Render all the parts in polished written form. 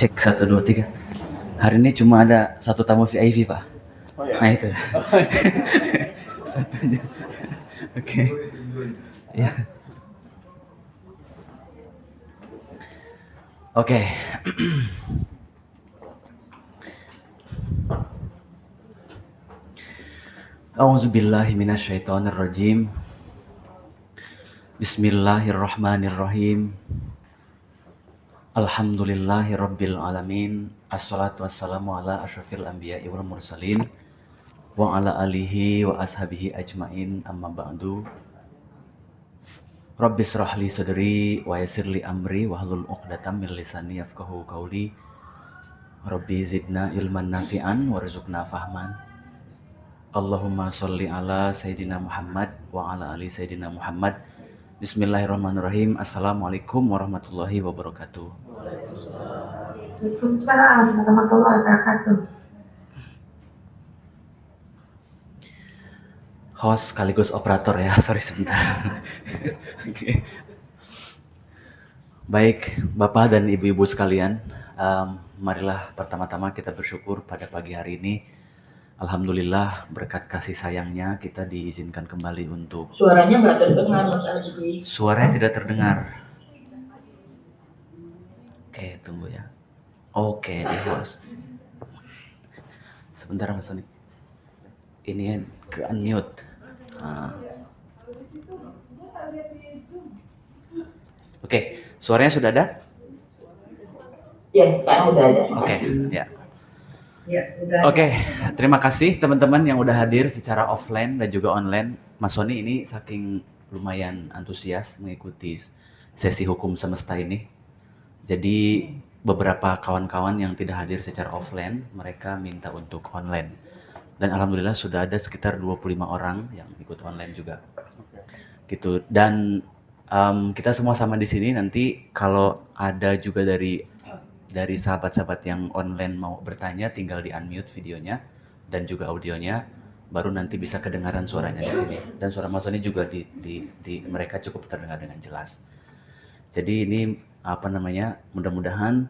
Cek 1 2 3. Hari ini cuma ada satu tamu VIP, Pak. Oh ya. Nah itu. Satunya. Oke. Ya. Oke. A'udzubillahi minasyaitonirrajim. Bismillahirrahmanirrahim. Alhamdulillahirabbil alamin. Assalatu wassalamu ala asyrafil anbiya'i wal mursalin wa ala alihi wa ashabihi ajmain, amma ba'du. Rabbi shrah li sadri wa yassir li amri wahlul 'uqdatam min lisani yafqahu qawli. Rabbi zidna ilman nafi'an warzuqna fahman. Allahumma sholli ala Sayyidina Muhammad wa ala ali Sayyidina Muhammad. Bismillahirrahmanirrahim. Assalamualaikum warahmatullahi wabarakatuh. Waalaikumsalam warahmatullahi wabarakatuh. Host sekaligus operator ya, sorry sebentar. Okay. Baik, Bapak dan Ibu-ibu sekalian, marilah pertama-tama kita bersyukur pada pagi hari ini. Alhamdulillah berkat kasih sayangnya kita diizinkan kembali untuk... Suaranya nggak terdengar, Mas Aldi. Suaranya tidak terdengar. Oke, tunggu ya. Oke, di host. Sebentar Mas Sony. Ini ke unmute. Oke, suaranya sudah ada? Ya, sekarang udah ada. Oke, ya. Ya, udah. Oke, terima kasih teman-teman yang udah hadir secara offline dan juga online. Mas Sony ini saking lumayan antusias mengikuti sesi hukum semesta ini. Jadi beberapa kawan-kawan yang tidak hadir secara offline, mereka minta untuk online. Dan alhamdulillah sudah ada sekitar 25 orang yang ikut online juga. Gitu. Dan kita semua sama di sini. Nanti kalau ada juga dari sahabat-sahabat yang online mau bertanya, tinggal di unmute videonya dan juga audionya, baru nanti bisa kedengaran suaranya di sini. Dan suara Mas Sony juga di mereka cukup terdengar dengan jelas. Jadi ini mudah-mudahan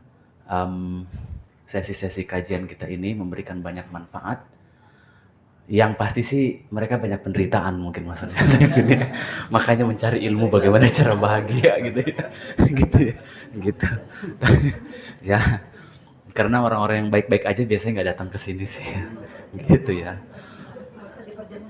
sesi-sesi kajian kita ini memberikan banyak manfaat. Yang pasti sih mereka banyak penderitaan mungkin maksudnya di sini. Makanya mencari ilmu bagaimana cara bahagia gitu ya. gitu. Ya. Karena orang-orang yang baik-baik aja biasanya nggak datang ke sini sih. Gitu ya.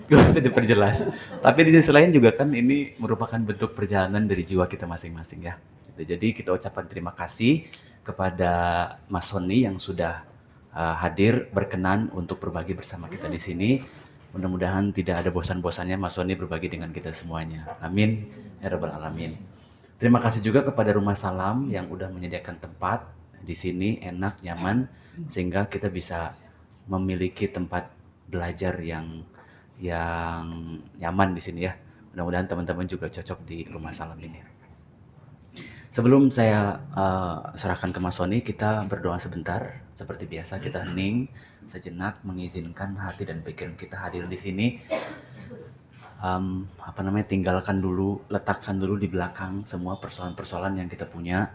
Gak usah diperjelas. Tapi di sisi lain juga kan ini merupakan bentuk perjalanan dari jiwa kita masing-masing ya. Jadi kita ucapkan terima kasih kepada Mas Sony yang sudah hadir, berkenan untuk berbagi bersama kita di sini. Mudah-mudahan tidak ada bosan-bosannya Mas Sony berbagi dengan kita semuanya. Amin ya rabbal alamin. Terima kasih juga kepada Rumah Salam yang udah menyediakan tempat di sini enak, nyaman, sehingga kita bisa memiliki tempat belajar yang nyaman di sini ya. Mudah-mudahan teman-teman juga cocok di Rumah Salam ini. Sebelum saya serahkan ke Mas Sony, kita berdoa sebentar. Seperti biasa kita hening sejenak, mengizinkan hati dan pikiran kita hadir di sini. Tinggalkan dulu, letakkan dulu di belakang semua persoalan-persoalan yang kita punya,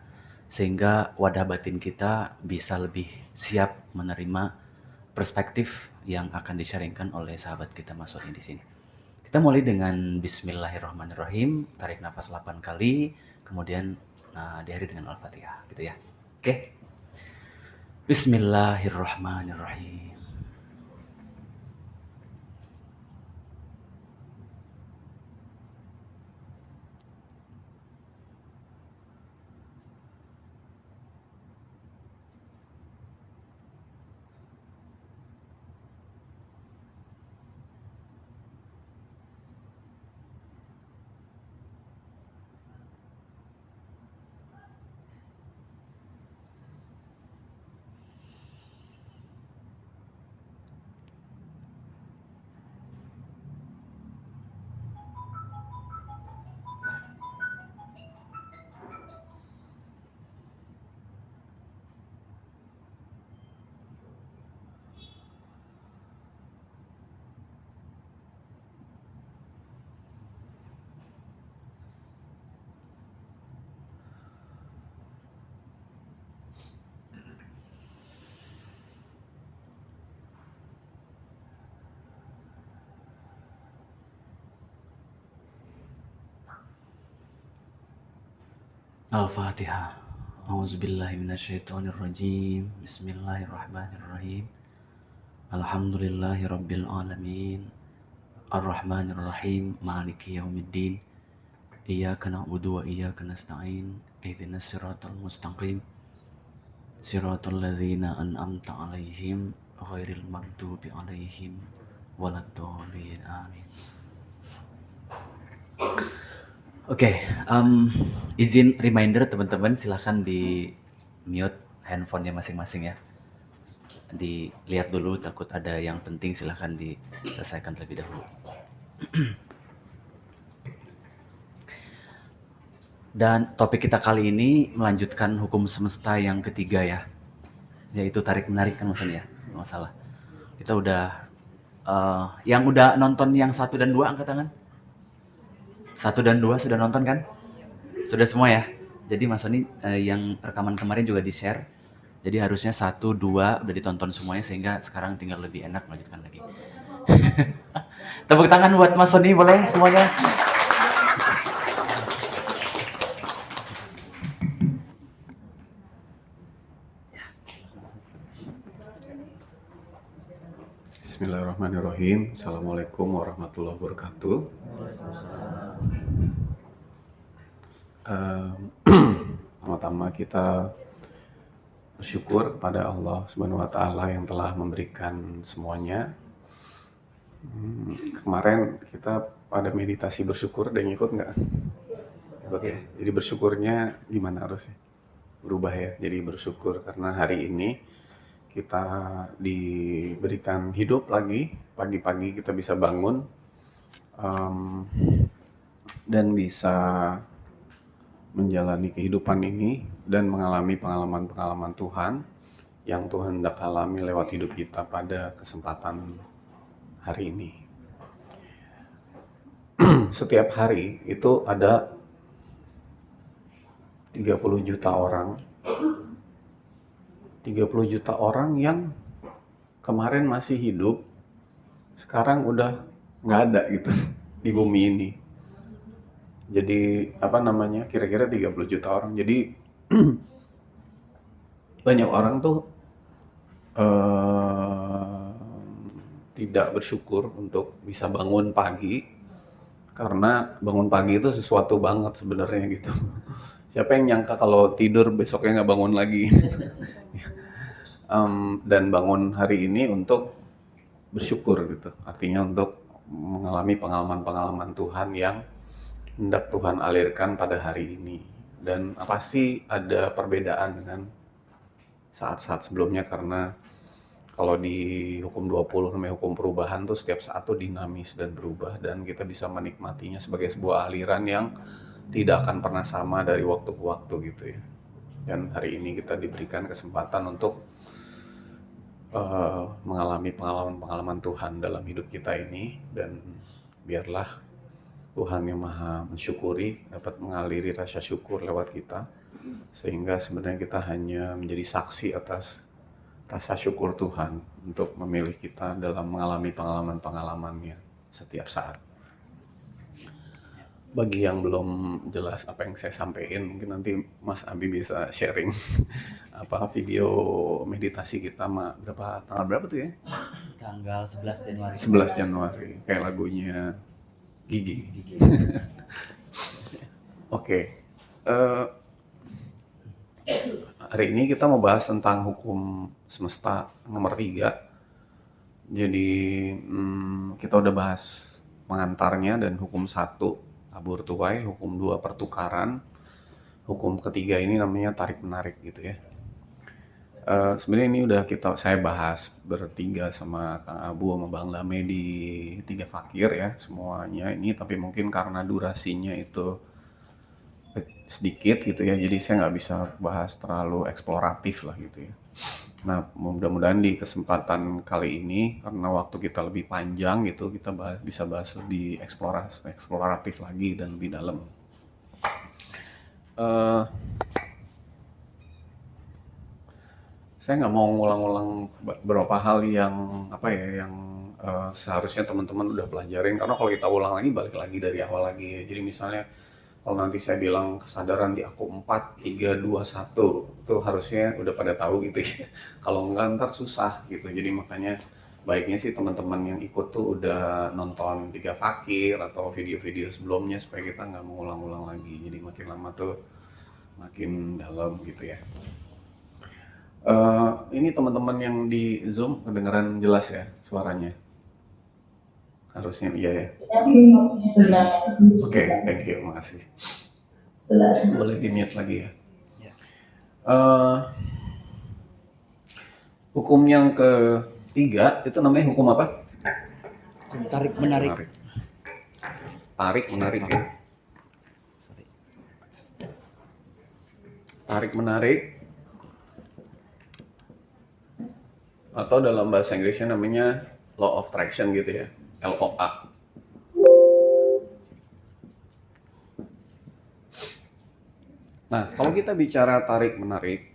sehingga wadah batin kita bisa lebih siap menerima perspektif yang akan di-sharingkan oleh sahabat kita Mas Sony di sini. Kita mulai dengan Bismillahirrahmanirrahim, tarik nafas 8 kali, kemudian diakhiri dengan Al-Fatihah gitu ya. Oke. Bismillahirrahmanirrahim. Al-Fatihah. A'udzubillahi minasyaitonirrajim. Bismillahirrahmanirrahim. Alhamdulillahi rabbil alamin. Ar-Rahmanir-Rahim. Maliki yaumiddin. Iyyaka na'budu wa iyyaka nasta'in. Ihdinas siratal mustaqim. Siratal ladzina an'amta 'alaihim ghairil maghdubi 'alaihim waladdallin. Amin. Oke, izin reminder teman-teman, silahkan di mute handphonenya masing-masing ya. Dilihat dulu, takut ada yang penting, silahkan diselesaikan terlebih dahulu. Dan topik kita kali ini melanjutkan hukum semesta yang ketiga ya, yaitu tarik menarik kan maksudnya ya, nggak masalah. Kita udah, yang udah nonton yang 1 dan 2 angkat tangan. 1 dan 2 sudah nonton kan? Sudah semua ya? Jadi Mas Sony yang rekaman kemarin juga di-share. Jadi harusnya 1, 2 udah ditonton semuanya sehingga sekarang tinggal lebih enak melanjutkan lagi. Tepuk tangan buat Mas Sony boleh semuanya? Bismillahirrahmanirrahim. Assalamualaikum warahmatullahi wabarakatuh. Pertama-tama kita bersyukur kepada Allah Subhanahu wa Ta'ala yang telah memberikan semuanya. Kemarin kita pada meditasi bersyukur, ada yang ikut nggak? Ikut ya. Jadi bersyukurnya gimana harusnya? Berubah ya. Jadi bersyukur karena hari ini kita diberikan hidup lagi, pagi-pagi kita bisa bangun dan bisa menjalani kehidupan ini dan mengalami pengalaman-pengalaman Tuhan yang Tuhan hendak alami lewat hidup kita pada kesempatan hari ini. Setiap hari itu ada 30 juta orang 30 juta orang yang kemarin masih hidup, sekarang udah nggak ada gitu di bumi ini. Jadi kira-kira 30 juta orang. Jadi banyak orang tuh tidak bersyukur untuk bisa bangun pagi, karena bangun pagi itu sesuatu banget sebenarnya gitu. Siapa yang nyangka kalau tidur besoknya nggak bangun lagi? Dan bangun hari ini untuk bersyukur gitu. Artinya untuk mengalami pengalaman-pengalaman Tuhan yang hendak Tuhan alirkan pada hari ini. Dan pasti ada perbedaan dengan saat-saat sebelumnya, karena kalau di hukum 20 namanya hukum perubahan tuh setiap saat tuh dinamis dan berubah, dan kita bisa menikmatinya sebagai sebuah aliran yang tidak akan pernah sama dari waktu ke waktu gitu ya. Dan hari ini kita diberikan kesempatan untuk mengalami pengalaman-pengalaman Tuhan dalam hidup kita ini, dan biarlah Tuhan yang Maha mensyukuri dapat mengaliri rasa syukur lewat kita, sehingga sebenarnya kita hanya menjadi saksi atas rasa syukur Tuhan untuk memilih kita dalam mengalami pengalaman-pengalamannya setiap saat. Bagi yang belum jelas apa yang saya sampaikan, mungkin nanti Mas Abi bisa sharing video meditasi kita tanggal berapa tuh ya? Tanggal 11 Januari. 11 Januari, kayak lagunya Gigi. Oke. Hari ini kita mau bahas tentang hukum semesta nomor 3. Jadi kita udah bahas pengantarnya dan hukum 1 tabur tuai, hukum 2 pertukaran, hukum ketiga ini namanya tarik menarik gitu ya. Sebenarnya ini udah saya bahas bertiga sama Kang Abu sama Bang Lame di 3 fakir ya semuanya ini, tapi mungkin karena durasinya itu sedikit gitu ya, jadi saya nggak bisa bahas terlalu eksploratif lah gitu ya. Nah, mudah-mudahan di kesempatan kali ini karena waktu kita lebih panjang gitu, kita bisa bahas lebih eksploratif lagi dan lebih dalam. Saya nggak mau ngulang-ngulang beberapa hal yang seharusnya teman-teman udah pelajarin, karena kalau kita ulang lagi balik lagi dari awal lagi ya. Jadi misalnya Kalau nanti saya bilang kesadaran di aku 4, 3, 2, 1, itu harusnya udah pada tahu gitu ya. Kalau enggak ntar susah gitu. Jadi makanya baiknya sih teman-teman yang ikut tuh udah nonton 3 Fakir atau video-video sebelumnya supaya kita nggak mengulang-ulang lagi. Jadi makin lama tuh makin dalam gitu ya. Ini teman-teman yang di Zoom kedengeran jelas ya suaranya? Harusnya iya ya. Oke, thank you, makasih. Boleh di-mute lagi ya. Hukum yang ketiga itu namanya hukum apa? Tarik menarik. Tarik menarik ya. Tarik menarik. Atau dalam bahasa Inggrisnya namanya law of attraction gitu ya. LOA. Nah, kalau kita bicara tarik menarik,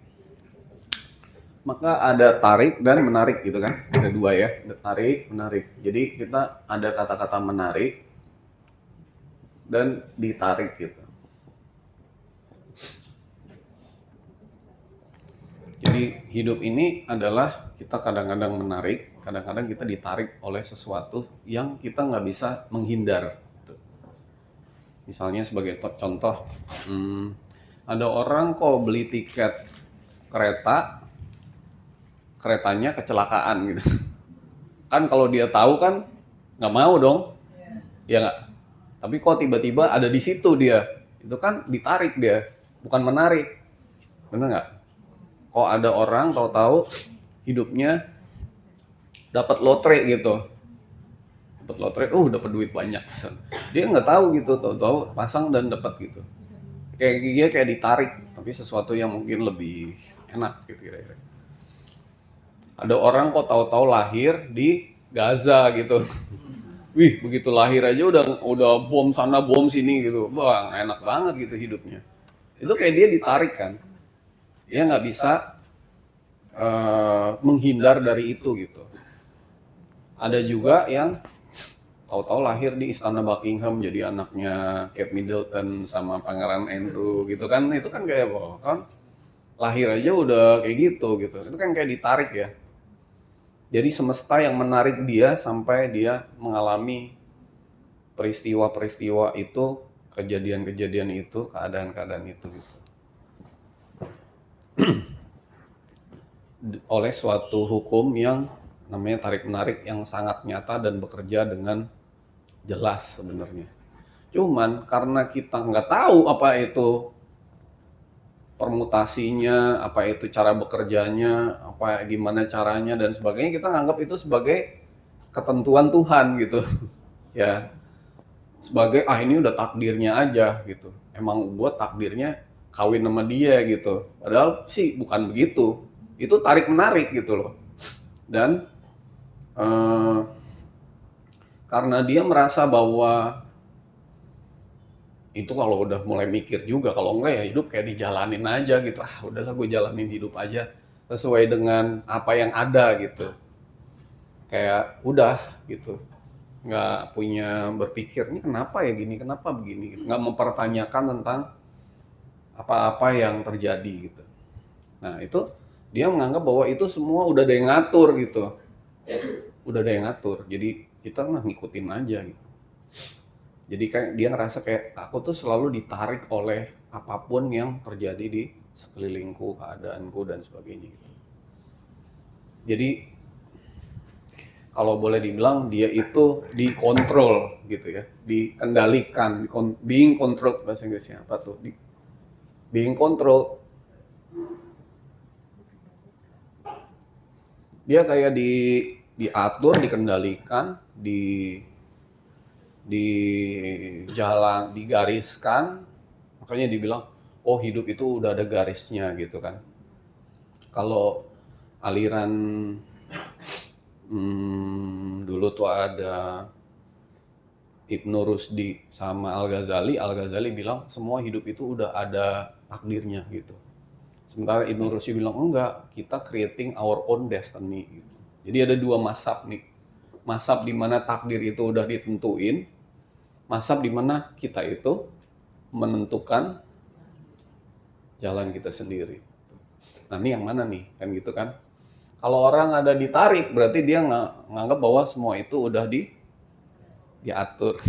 maka ada tarik dan menarik gitu kan. Ada dua ya, ada tarik, menarik. Jadi kita ada kata-kata menarik dan ditarik gitu. Jadi hidup ini adalah kita kadang-kadang menarik, kadang-kadang kita ditarik oleh sesuatu yang kita nggak bisa menghindar. Gitu. Misalnya sebagai contoh, ada orang kok beli tiket kereta, keretanya kecelakaan gitu. Kan kalau dia tahu kan nggak mau dong, ya nggak. Tapi kok tiba-tiba ada di situ dia, itu kan ditarik dia, bukan menarik, bener nggak? Kok ada orang tahu-tahu hidupnya dapat lotre gitu, dapat lotre, dapat duit banyak, dia nggak tahu gitu, tahu-tahu pasang dan dapat gitu. Kayak dia kayak ditarik, tapi sesuatu yang mungkin lebih enak gitu kira-kira. Ada orang kok tahu-tahu lahir di Gaza gitu. Wih, begitu lahir aja udah bom sana bom sini gitu. Wah, enak banget gitu hidupnya. Itu kayak dia ditarik kan. Dia nggak bisa menghindar dari itu gitu. Ada juga yang tahu-tahu lahir di Istana Buckingham jadi anaknya Kate Middleton sama Pangeran Andrew gitu kan. Itu kan kayak kan lahir aja udah kayak gitu. Itu kan kayak ditarik ya. Jadi semesta yang menarik dia sampai dia mengalami peristiwa-peristiwa itu, kejadian-kejadian itu, keadaan-keadaan itu gitu. Oleh suatu hukum yang namanya tarik-menarik yang sangat nyata dan bekerja dengan jelas sebenarnya. Cuman karena kita nggak tahu apa itu permutasinya, apa itu cara bekerjanya, apa gimana caranya dan sebagainya, kita nganggap itu sebagai ketentuan Tuhan gitu. Ya. Sebagai ini udah takdirnya aja gitu. Emang gua takdirnya kawin sama dia gitu. Padahal sih bukan begitu. Itu tarik menarik gitu loh. Dan karena dia merasa bahwa itu kalau udah mulai mikir juga, kalau enggak ya hidup kayak dijalanin aja gitu. Udahlah gue jalanin hidup aja sesuai dengan apa yang ada gitu. Kayak udah gitu. Nggak punya berpikir, ini kenapa ya gini, kenapa begini gitu. Nggak mempertanyakan tentang apa-apa yang terjadi gitu. Nah itu dia menganggap bahwa itu semua udah ada yang ngatur gitu. Udah ada yang ngatur, jadi kita mah ngikutin aja gitu. Jadi kayak dia ngerasa kayak aku tuh selalu ditarik oleh apapun yang terjadi di sekelilingku, keadaanku dan sebagainya gitu. Jadi kalau boleh dibilang dia itu dikontrol gitu ya, dikendalikan, being controlled bahasa Inggrisnya apa tuh? Being controlled. Dia kayak diatur, dikendalikan, di jalan, digariskan. Makanya dibilang, hidup itu udah ada garisnya gitu kan. Kalau aliran dulu tuh ada Ibnu Rusdi sama Al-Ghazali bilang semua hidup itu udah ada takdirnya gitu. Sementara Ibnu Rusdi bilang enggak, kita creating our own destiny gitu. Jadi ada dua mazhab nih. Mazhab di mana takdir itu udah ditentuin, mazhab di mana kita itu menentukan jalan kita sendiri. Nah ini yang mana nih, kan gitu kan? Kalau orang ada ditarik, berarti dia nganggap bahwa semua itu udah diatur.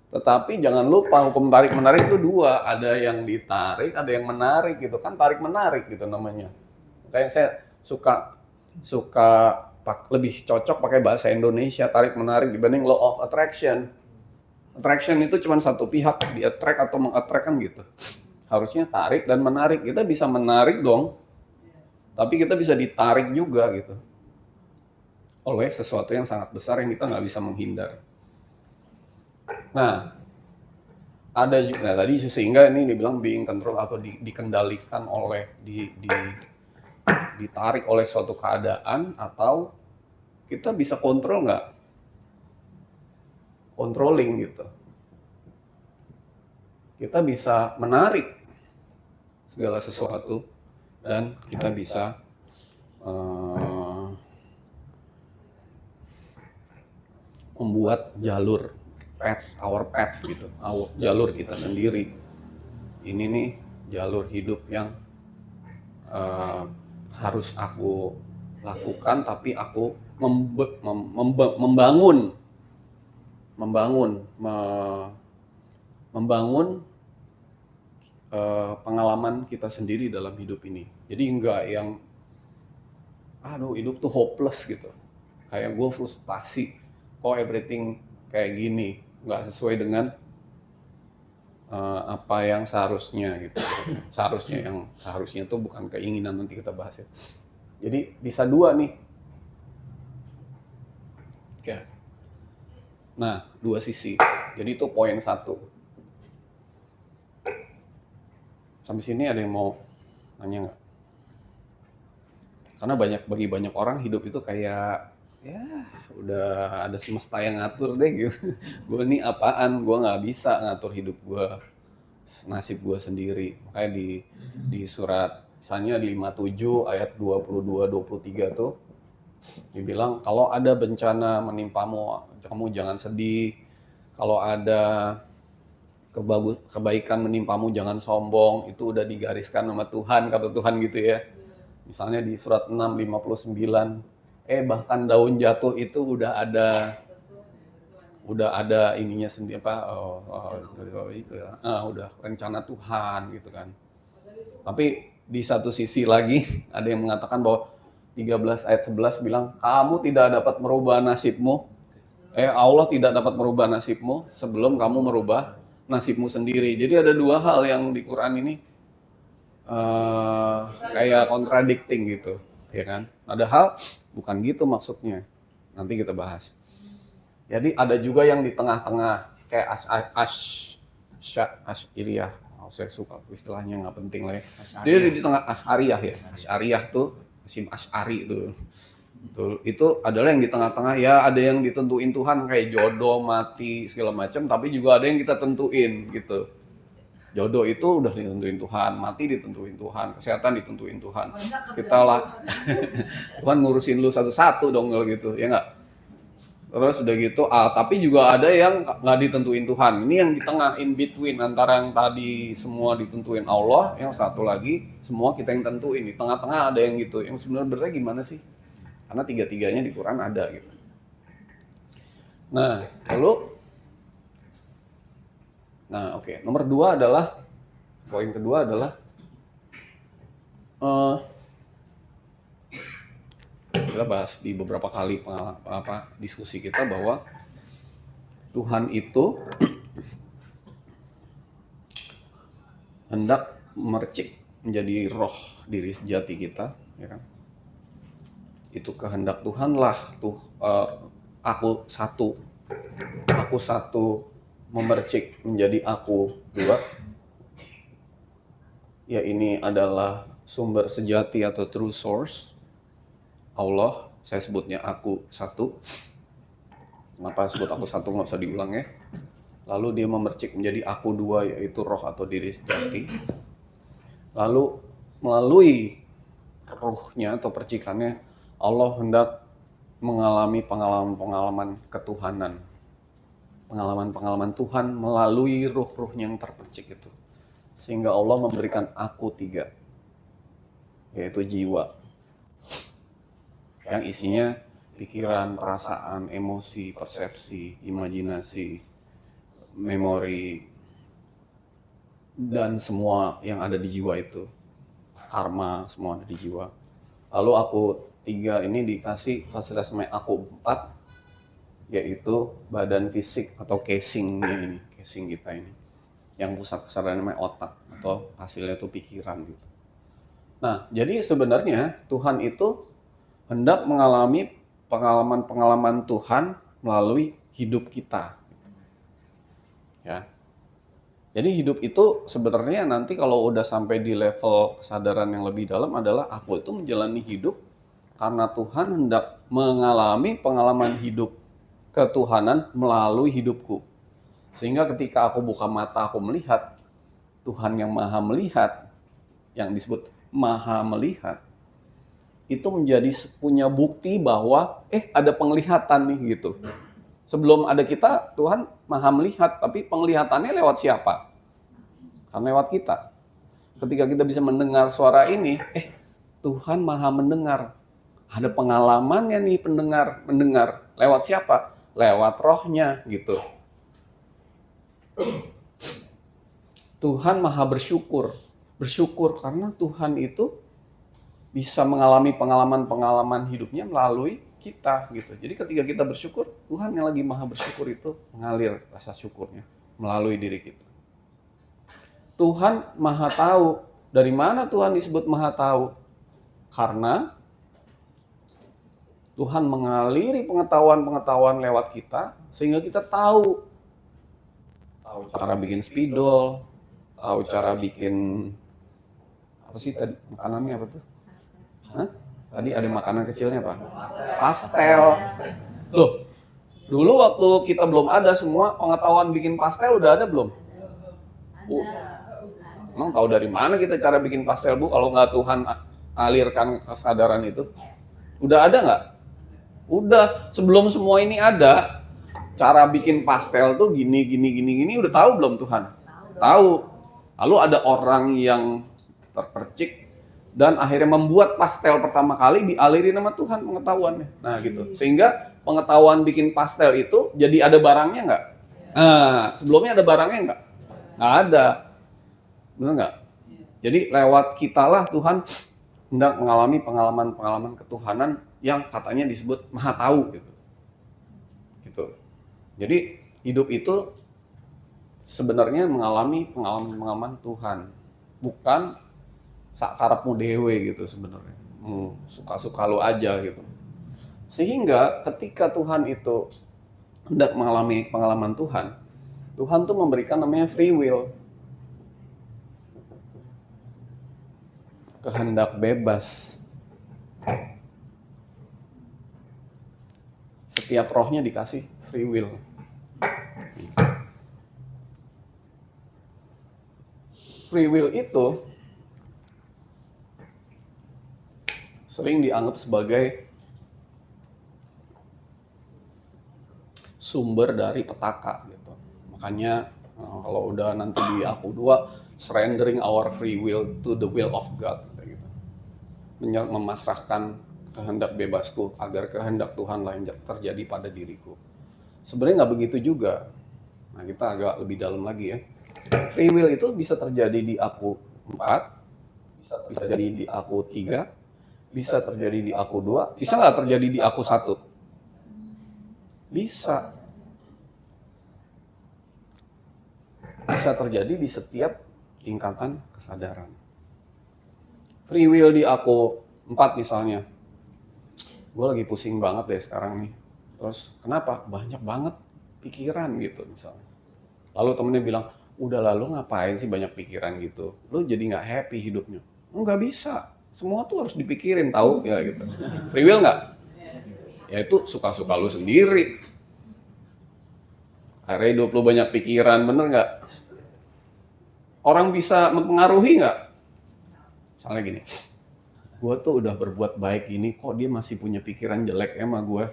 Tetapi jangan lupa hukum tarik menarik itu dua, ada yang ditarik, ada yang menarik gitu kan, tarik menarik gitu namanya. Kayak saya suka lebih cocok pakai bahasa Indonesia tarik menarik dibanding law of attraction. Attraction itu cuma satu pihak di attract atau meng-attract kan gitu. Harusnya tarik dan menarik. Kita bisa menarik dong, tapi kita bisa ditarik juga gitu oleh sesuatu yang sangat besar yang kita nggak bisa menghindar. Nah, ada juga, nah tadi sehingga ini dibilang being control atau dikendalikan oleh ditarik oleh suatu keadaan, atau kita bisa kontrol nggak? Controlling gitu. Kita bisa menarik segala sesuatu dan kita bisa membuat jalur our path gitu, jalur kita sendiri. Ini nih jalur hidup yang harus aku lakukan, tapi aku membangun pengalaman kita sendiri dalam hidup ini. Jadi enggak yang hidup tuh hopeless gitu, kayak gue frustasi kok everything kayak gini, nggak sesuai dengan apa yang seharusnya gitu. Seharusnya tuh bukan keinginan, nanti kita bahas ya. Jadi bisa dua nih ya. Nah, dua sisi. Jadi itu poin 1. Sampai sini ada yang mau nanya nggak? Karena bagi banyak orang hidup itu kayak ya udah ada semesta yang ngatur deh gitu. Gue nih apaan? Gue nggak bisa ngatur hidup gue, nasib gue sendiri. Makanya di surat misalnya di 57 ayat 22-23 tuh dibilang kalau ada bencana menimpamu, kamu jangan sedih. Kalau ada kebaikan menimpamu jangan sombong. Itu udah digariskan sama Tuhan, kata Tuhan gitu ya. Misalnya di surat 6:59, bahkan daun jatuh itu udah ada ininya sendiri udah rencana Tuhan gitu kan. Tapi di satu sisi lagi ada yang mengatakan bahwa 13 ayat 11 bilang kamu tidak dapat merubah nasibmu. Allah tidak dapat merubah nasibmu sebelum kamu merubah nasibmu sendiri. Jadi ada dua hal yang di Quran ini kayak contradicting gitu, ya kan? Padahal bukan gitu maksudnya. Nanti kita bahas. Jadi ada juga yang di tengah-tengah kayak Asy'ariyah. Saya suka istilahnya, nggak penting lah ya. Dia di tengah Asy'ariyah ya. Asy'ariyah tuh Hasyim Asy'ari itu. Itu adalah yang di tengah-tengah ya, ada yang ditentuin Tuhan kayak jodoh, mati, segala macam, tapi juga ada yang kita tentuin gitu. Jodoh itu udah ditentuin Tuhan, mati ditentuin Tuhan, kesehatan ditentuin Tuhan. Kita lah Tuhan ngurusin lu satu-satu dong kalau gitu, ya nggak? Terus udah gitu, tapi juga ada yang nggak ditentuin Tuhan. Ini yang di tengah, in between antara yang tadi semua ditentuin Allah, yang satu lagi semua kita yang tentuin. Di tengah-tengah ada yang gitu. Yang sebenarnya gimana sih? Karena tiga-tiganya di Quran ada gitu. Nah, oke. Nomor 2 adalah, poin kedua adalah kita bahas di beberapa kali diskusi kita bahwa Tuhan itu hendak mercik menjadi roh diri sejati kita, ya kan? Itu kehendak Tuhan lah tuh, aku satu memercik menjadi aku dua. Ya ini adalah sumber sejati atau true source Allah. Saya sebutnya aku satu. Kenapa sebut aku satu, nggak usah diulang ya. Lalu dia memercik menjadi aku dua, yaitu roh atau diri sejati. Lalu melalui ruhnya atau percikannya Allah hendak mengalami pengalaman-pengalaman ketuhanan. pengalaman-pengalaman Tuhan melalui ruh-ruhnya yang terpercik itu. Sehingga Allah memberikan aku 3, yaitu jiwa. Yang isinya pikiran, perasaan, emosi, persepsi, imajinasi, memori, dan semua yang ada di jiwa itu. Karma, semua ada di jiwa. Lalu aku 3 ini dikasih fasilitas namanya aku 4, yaitu badan fisik atau casingnya ini, casing kita ini. Yang pusat kesadaran namanya otak, atau hasilnya itu pikiran gitu. Nah, jadi sebenarnya Tuhan itu hendak mengalami pengalaman-pengalaman Tuhan melalui hidup kita. Ya. Jadi hidup itu sebenarnya nanti kalau udah sampai di level kesadaran yang lebih dalam adalah aku itu menjalani hidup karena Tuhan hendak mengalami pengalaman hidup ketuhanan melalui hidupku. Sehingga ketika aku buka mata, aku melihat Tuhan yang maha melihat, yang disebut maha melihat, itu menjadi punya bukti bahwa ada penglihatan nih gitu. Sebelum ada kita, Tuhan maha melihat, tapi penglihatannya lewat siapa? Kan lewat kita. Ketika kita bisa mendengar suara ini, Tuhan maha mendengar. Ada pengalamannya nih mendengar. Lewat siapa? Lewat rohnya gitu. Tuhan maha bersyukur. Bersyukur karena Tuhan itu bisa mengalami pengalaman-pengalaman hidupnya melalui kita gitu. Jadi ketika kita bersyukur, Tuhan yang lagi maha bersyukur itu mengalir rasa syukurnya melalui diri kita. Tuhan maha tahu. Dari mana Tuhan disebut maha tahu? Karena Tuhan mengaliri pengetahuan-pengetahuan lewat kita sehingga kita tahu cara bikin spidol, tahu cara bikin apa sih tadi makanannya apa tuh? Hah? Tadi ada makanan kecilnya apa? Pastel. Loh, dulu waktu kita belum ada semua pengetahuan bikin pastel udah ada belum? Emang tahu dari mana kita cara bikin pastel, Bu? Kalau nggak Tuhan alirkan kesadaran itu, udah ada nggak? Udah. Sebelum semua ini ada, cara bikin pastel tuh gini udah tahu belum Tuhan? Tahu. Lalu ada orang yang terpercik dan akhirnya membuat pastel pertama kali dialiri nama Tuhan pengetahuannya. Nah gitu. Sehingga pengetahuan bikin pastel itu jadi ada barangnya nggak? Nah, sebelumnya ada barangnya nggak? Nggak ada. Benar nggak? Jadi lewat kitalah Tuhan hendak mengalami pengalaman-pengalaman ketuhanan yang katanya disebut maha tahu gitu. Gitu. Jadi hidup itu sebenarnya mengalami pengalaman-pengalaman Tuhan, bukan sakarepmu dewe gitu sebenarnya. Suka-suka lu aja gitu. Sehingga ketika Tuhan itu hendak mengalami pengalaman Tuhan, Tuhan tuh memberikan namanya free will. Kehendak bebas. Setiap rohnya dikasih free will. Free will itu sering dianggap sebagai sumber dari petaka gitu. Makanya kalau udah nanti di aku 2, surrendering our free will to the will of God gitu. Memasrahkan kehendak bebasku agar kehendak Tuhan lain terjadi pada diriku. Sebenarnya nggak begitu juga. Nah, kita agak lebih dalam lagi ya. Free will itu bisa terjadi di aku 4, bisa terjadi di aku 3, bisa terjadi di aku 2, bisa nggak terjadi di aku 1? Bisa. Bisa terjadi di setiap tingkatan kesadaran. Free will di aku 4 misalnya. Gue lagi pusing banget deh sekarang nih. Terus kenapa? Banyak banget pikiran gitu misalnya. Lalu temennya bilang, udah lalu ngapain sih banyak pikiran gitu? Lu jadi nggak happy hidupnya? Nggak bisa. Semua tuh harus dipikirin tahu ya gitu. Free will nggak? Ya itu suka-suka lu sendiri. Akhirnya hidup lu banyak pikiran, bener nggak? Orang bisa mempengaruhi nggak? Misalnya gini, gue tuh udah berbuat baik gini, kok dia masih punya pikiran jelek sama gue?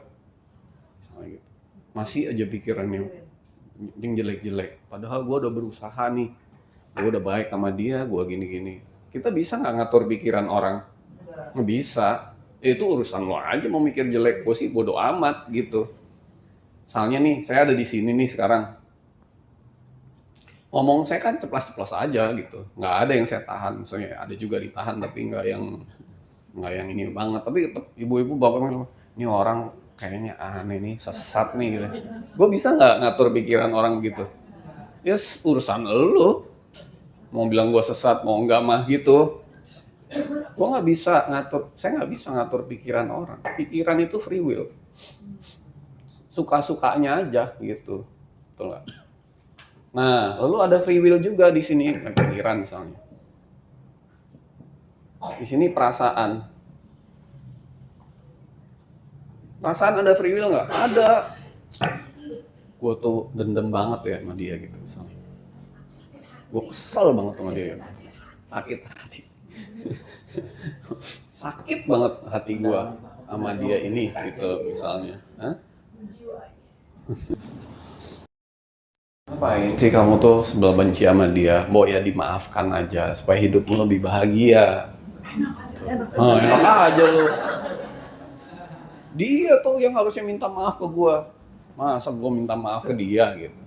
Misalnya gitu. Masih aja pikirannya yang jelek-jelek. Padahal gue udah berusaha nih, gue udah baik sama dia, gue gini-gini. Kita bisa nggak ngatur pikiran orang? Nggak bisa. Ya, itu urusan lo aja mau mikir jelek, gue sih bodo amat gitu. Misalnya nih, saya ada di sini nih sekarang. Ngomong saya kan ceplas-ceplos aja gitu. Nggak ada yang saya tahan. Misalnya ada juga ditahan, tapi nggak yang ini banget. Tapi tetap ibu-ibu bapak bilang, ini orang kayaknya aneh nih, sesat nih gitu. Gue bisa nggak ngatur pikiran orang gitu? Ya urusan lo. Mau bilang gue sesat, mau enggak mah gitu. Gue nggak bisa ngatur, saya nggak bisa ngatur pikiran orang. Pikiran itu free will. Suka-sukanya aja gitu. Betul nggak? Nah, lalu ada free will juga di sini, pikiran misalnya. Di sini perasaan. Perasaan ada free will nggak? Ada. Gue tuh dendam banget ya sama dia gitu misalnya. Gue kesel banget sama dia. Sakit hati. Sakit banget hati gue sama dia ini gitu misalnya. Hah? Ngapain sih kamu tuh sebelah benci sama dia? Mau ya dimaafkan aja supaya hidupmu lebih bahagia. Enak aja lu. Dia tuh yang harusnya minta maaf ke gua. Masa gua minta maaf ke dia gitu?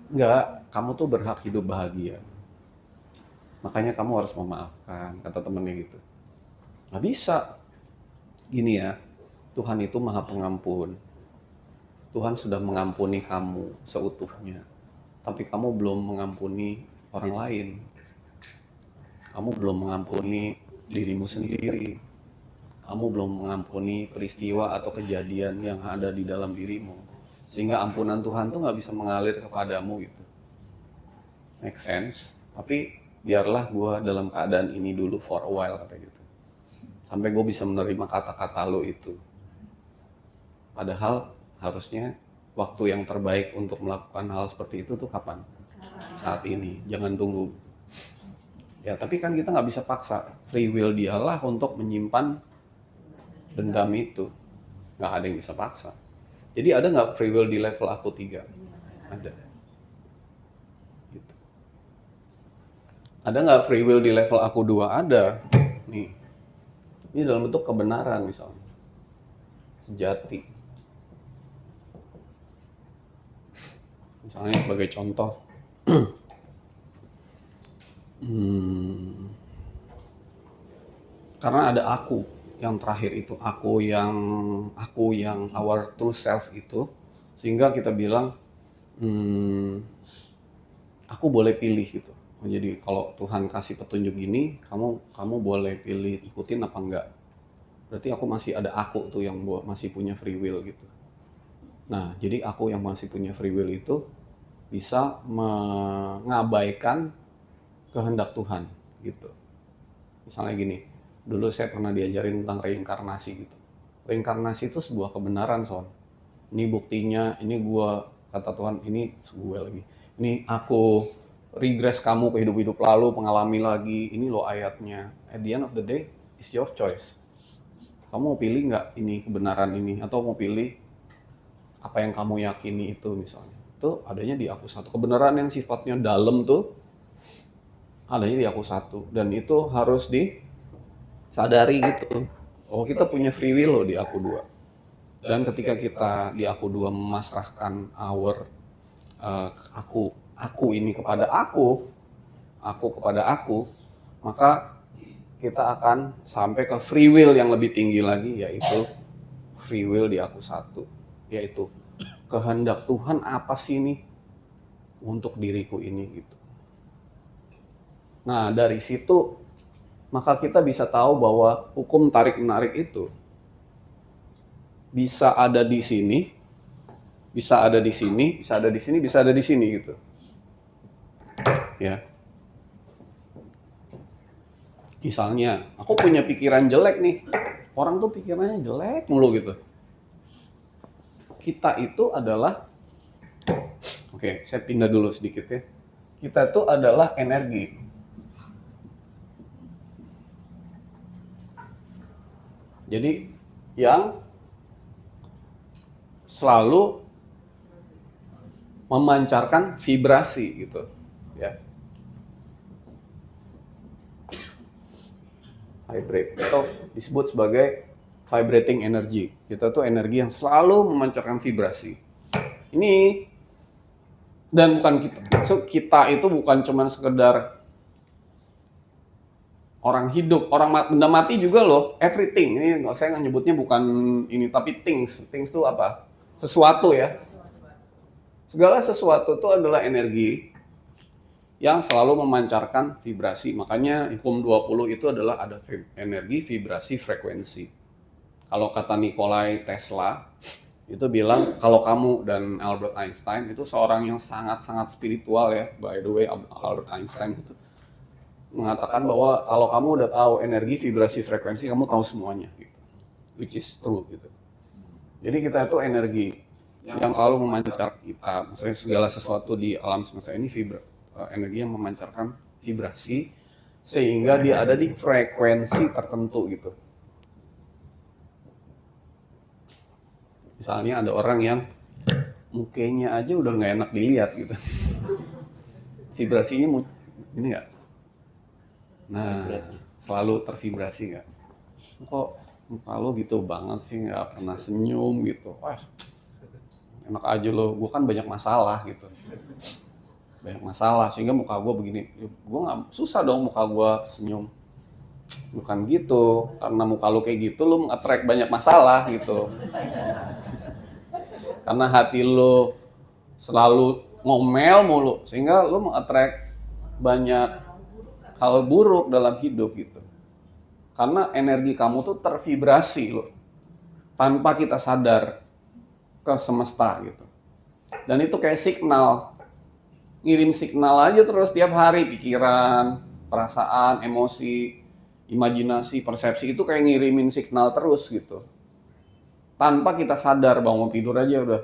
Enggak, kamu tuh berhak hidup bahagia. Makanya kamu harus memaafkan, kata temennya gitu. Nggak bisa. Gini ya, Tuhan itu maha pengampun. Tuhan sudah mengampuni kamu seutuhnya. Tapi kamu belum mengampuni orang lain. Kamu belum mengampuni dirimu sendiri. Kamu belum mengampuni peristiwa atau kejadian yang ada di dalam dirimu. Sehingga ampunan Tuhan tuh nggak bisa mengalir kepadamu gitu. Make sense? Tapi biarlah gue dalam keadaan ini dulu for a while, kata gitu. Sampai gue bisa menerima kata-kata lo itu. Padahal harusnya waktu yang terbaik untuk melakukan hal seperti itu tuh kapan? Saat ini, jangan tunggu. Ya tapi kan kita nggak bisa paksa. Free will dialah untuk menyimpan dendam itu. Nggak ada yang bisa paksa. Jadi ada nggak free will di level aku 3? Ada. Gitu. Ada nggak free will di level aku 2? Ada. Nih. Ini dalam bentuk kebenaran misalnya. Sejati. Misalnya sebagai contoh. Karena ada aku yang terakhir itu, aku yang our true self itu, sehingga kita bilang aku boleh pilih gitu. Jadi kalau Tuhan kasih petunjuk gini, kamu boleh pilih ikutin apa enggak. Berarti aku masih ada aku tuh yang masih punya free will gitu. Nah, jadi aku yang masih punya free will itu bisa mengabaikan kehendak Tuhan gitu. Misalnya gini, dulu saya pernah diajarin tentang reinkarnasi gitu. Reinkarnasi itu sebuah kebenaran, Son. Ini buktinya, ini gua, kata Tuhan, ini gue lagi. Ini aku regress kamu ke hidup-hidup lalu, mengalami lagi. Ini loh ayatnya. At the end of the day, it's your choice. Kamu mau pilih nggak ini kebenaran ini? Atau mau pilih apa yang kamu yakini itu misalnya? Itu adanya di aku satu. Kebenaran yang sifatnya dalam tuh adanya di aku satu. Dan itu harus disadari gitu. Oh, kita punya free will loh di aku 2. Dan ketika kita di aku 2 memasrahkan aku ini kepada aku kepada aku, maka kita akan sampai ke free will yang lebih tinggi lagi, yaitu free will di aku satu, yaitu kehendak Tuhan apa sih nih untuk diriku ini gitu. Nah, dari situ maka kita bisa tahu bahwa hukum tarik menarik itu bisa ada di sini, bisa ada di sini, bisa ada di sini, bisa ada di sini gitu. Ya. Misalnya, aku punya pikiran jelek nih. Orang tuh pikirannya jelek mulu gitu. Kita itu adalah, oke, saya pindah dulu sedikit ya. Kita itu adalah energi. Jadi yang selalu memancarkan vibrasi gitu ya. Vibrate atau disebut sebagai vibrating energy. Kita tuh energi yang selalu memancarkan vibrasi. Ini dan bukan kita, kita itu bukan cuman sekedar orang hidup, benda mati juga loh, everything. Ini saya nggak nyebutnya bukan ini, tapi things itu apa? Sesuatu ya. Segala sesuatu itu adalah energi yang selalu memancarkan vibrasi. Makanya hukum 20 itu adalah ada energi, vibrasi, frekuensi. Kalau kata Nikolai Tesla, itu bilang kalau kamu dan Albert Einstein itu seorang yang sangat-sangat spiritual ya. By the way, Albert Einstein itu mengatakan bahwa kalau kamu udah tahu energi, vibrasi, frekuensi, kamu tahu semuanya gitu. Which is true gitu. Jadi kita itu energi yang selalu memancar kita. Maksudnya segala sesuatu di alam semesta ini energi yang memancarkan vibrasi sehingga dia ada di frekuensi tertentu gitu. Misalnya ada orang yang mukanya aja udah nggak enak dilihat gitu. Vibrasinya ini nggak? Nah, selalu tervibrasi nggak? Kok muka lo gitu banget sih, nggak pernah senyum gitu. Wah, enak aja lo, gue kan banyak masalah gitu. Banyak masalah sehingga muka gue begini. Gue nggak, susah dong muka gue senyum. Bukan gitu, karena muka lo kayak gitu lo nge-attract banyak masalah gitu. Karena hati lo selalu ngomel mulu sehingga lo nge-attract banyak hal buruk dalam hidup gitu. Karena energi kamu tuh tervibrasi lo tanpa kita sadar ke semesta gitu. Dan itu kayak signal, ngirim signal aja terus tiap hari, pikiran, perasaan, emosi, imajinasi, persepsi itu kayak ngirimin signal terus gitu. Tanpa kita sadar, bangun tidur aja udah,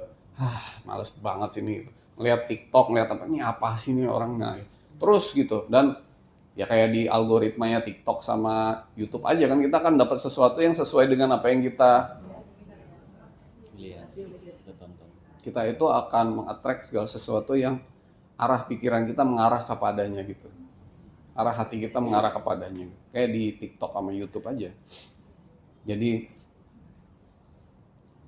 males banget sih ini. Ngeliat TikTok, ngeliat apa, ini apa sih ini orang, nah terus gitu. Dan ya kayak di algoritmanya TikTok sama YouTube aja kan, kita kan dapat sesuatu yang sesuai dengan apa yang kita Lihat, kita tonton. Kita itu akan meng-attract segala sesuatu yang arah pikiran kita mengarah kepadanya gitu. Arah hati kita mengarah kepadanya. Kayak di TikTok sama YouTube aja. Jadi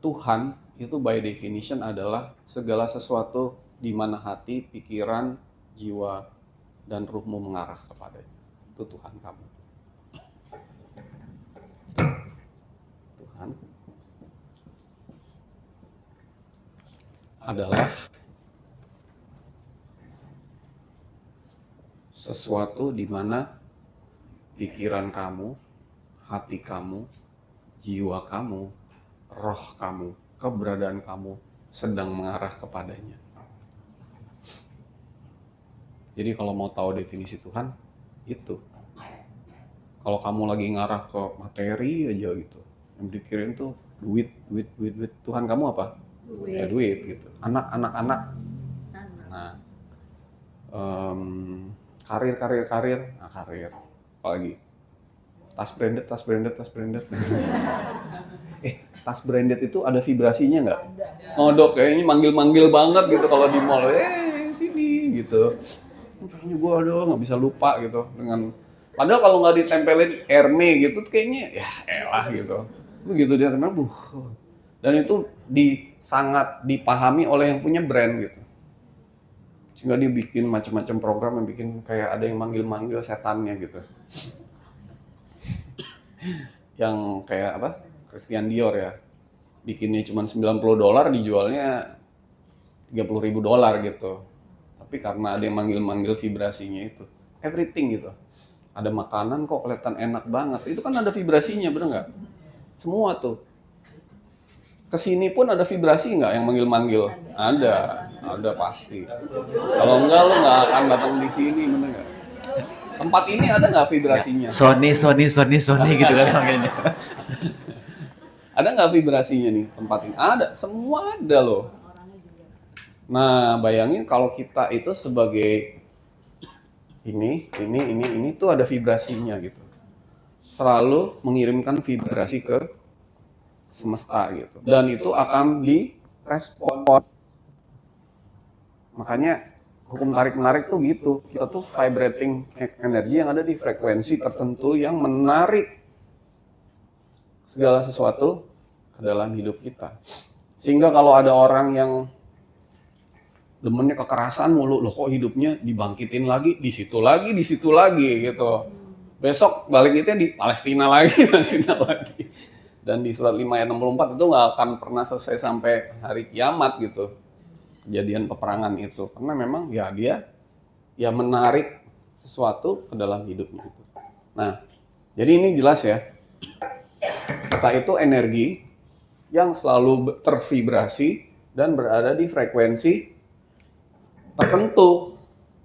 Tuhan itu by definition adalah segala sesuatu di mana hati, pikiran, jiwa, dan ruhmu mengarah kepadanya. Itu Tuhan kamu. Tuhan adalah sesuatu di mana pikiran kamu, hati kamu, jiwa kamu, roh kamu, keberadaan kamu sedang mengarah kepadanya. Jadi kalau mau tahu definisi Tuhan, itu. Kalau kamu lagi ngarah ke materi aja gitu, yang dikirim tuh duit. Tuhan kamu apa? Duit. Ya duit gitu. Anak. Nah, karir. Nah, karir. Apalagi? Tas branded. Tas branded itu ada vibrasinya nggak? Oh dok, kayaknya manggil banget gitu kalau di mall. Sini gitu. Kayaknya gue nggak bisa lupa gitu dengan. Padahal kalau nggak ditempelin Hermes gitu, kayaknya ya elah gitu. Begitu dia tempel, dan itu sangat dipahami oleh yang punya brand gitu. Sehingga dia bikin macam-macam program yang bikin kayak ada yang manggil setannya gitu. Yang kayak apa? Christian Dior ya. Bikinnya cuma $90, dijualnya $30.000 gitu. Tapi karena ada yang manggil vibrasinya itu. Everything gitu. Ada makanan kok kelihatan enak banget. Itu kan ada vibrasinya, bener nggak? Semua tuh. Kesini pun ada vibrasi nggak yang manggil? Ada pasti. Kalau enggak lo nggak akan datang di sini, bener nggak? Tempat ini ada nggak vibrasinya? Sony gitu kan makanya. Ada nggak vibrasinya nih tempat ini? Ada, semua ada loh. Nah, bayangin kalau kita itu sebagai ini tuh ada vibrasinya gitu. Selalu mengirimkan vibrasi ke semesta gitu. Dan itu akan direspon. Makanya hukum tarik-menarik tuh gitu. Kita tuh vibrating energi yang ada di frekuensi tertentu yang menarik segala sesuatu ke dalam hidup kita. Sehingga kalau ada orang yang demennya kekerasan mulu, loh kok hidupnya dibangkitin lagi, di situ lagi gitu. Besok baliknya di Palestina lagi, Palestina lagi. Dan di surat 5 ayat 64 itu nggak akan pernah selesai sampai hari kiamat gitu. Kejadian peperangan itu. Karena memang ya dia ya menarik sesuatu ke dalam hidupnya itu. Nah, jadi ini jelas ya. Kita itu energi yang selalu tervibrasi dan berada di frekuensi tertentu,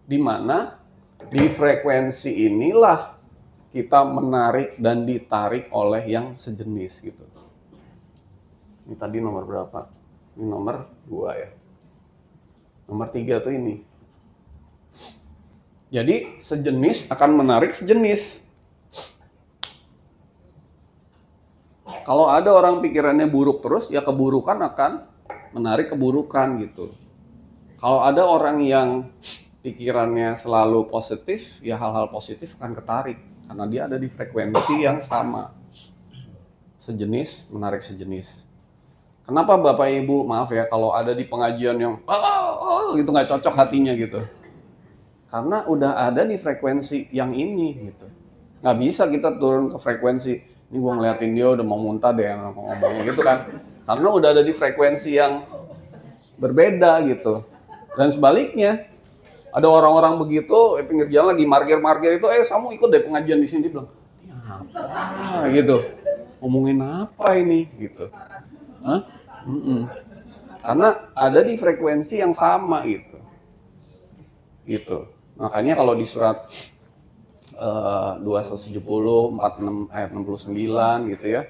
di mana di frekuensi inilah kita menarik dan ditarik oleh yang sejenis gitu. Ini tadi nomor berapa? Ini nomor 2 ya. Nomor 3 tuh ini. Jadi sejenis akan menarik sejenis. Kalau ada orang pikirannya buruk terus, ya keburukan akan menarik keburukan gitu. Kalau ada orang yang pikirannya selalu positif, ya hal-hal positif akan ketarik. Karena dia ada di frekuensi yang sama. Sejenis menarik sejenis. Kenapa Bapak Ibu, maaf ya, kalau ada di pengajian yang gitu nggak cocok hatinya gitu. Karena udah ada di frekuensi yang ini gitu. Nggak bisa kita turun ke frekuensi, ini gua ngeliatin dia udah mau muntah deh ngomongnya gitu kan. Karena udah ada di frekuensi yang berbeda gitu. Dan sebaliknya, ada orang-orang begitu, pinggir jalan lagi margir-margir itu, kamu ikut deh pengajian di sini. Dia bilang, apa gitu, ngomongin apa ini gitu. Hah? Karena ada di frekuensi yang sama gitu. Makanya kalau di surat 270, 46 ayat 69 gitu ya,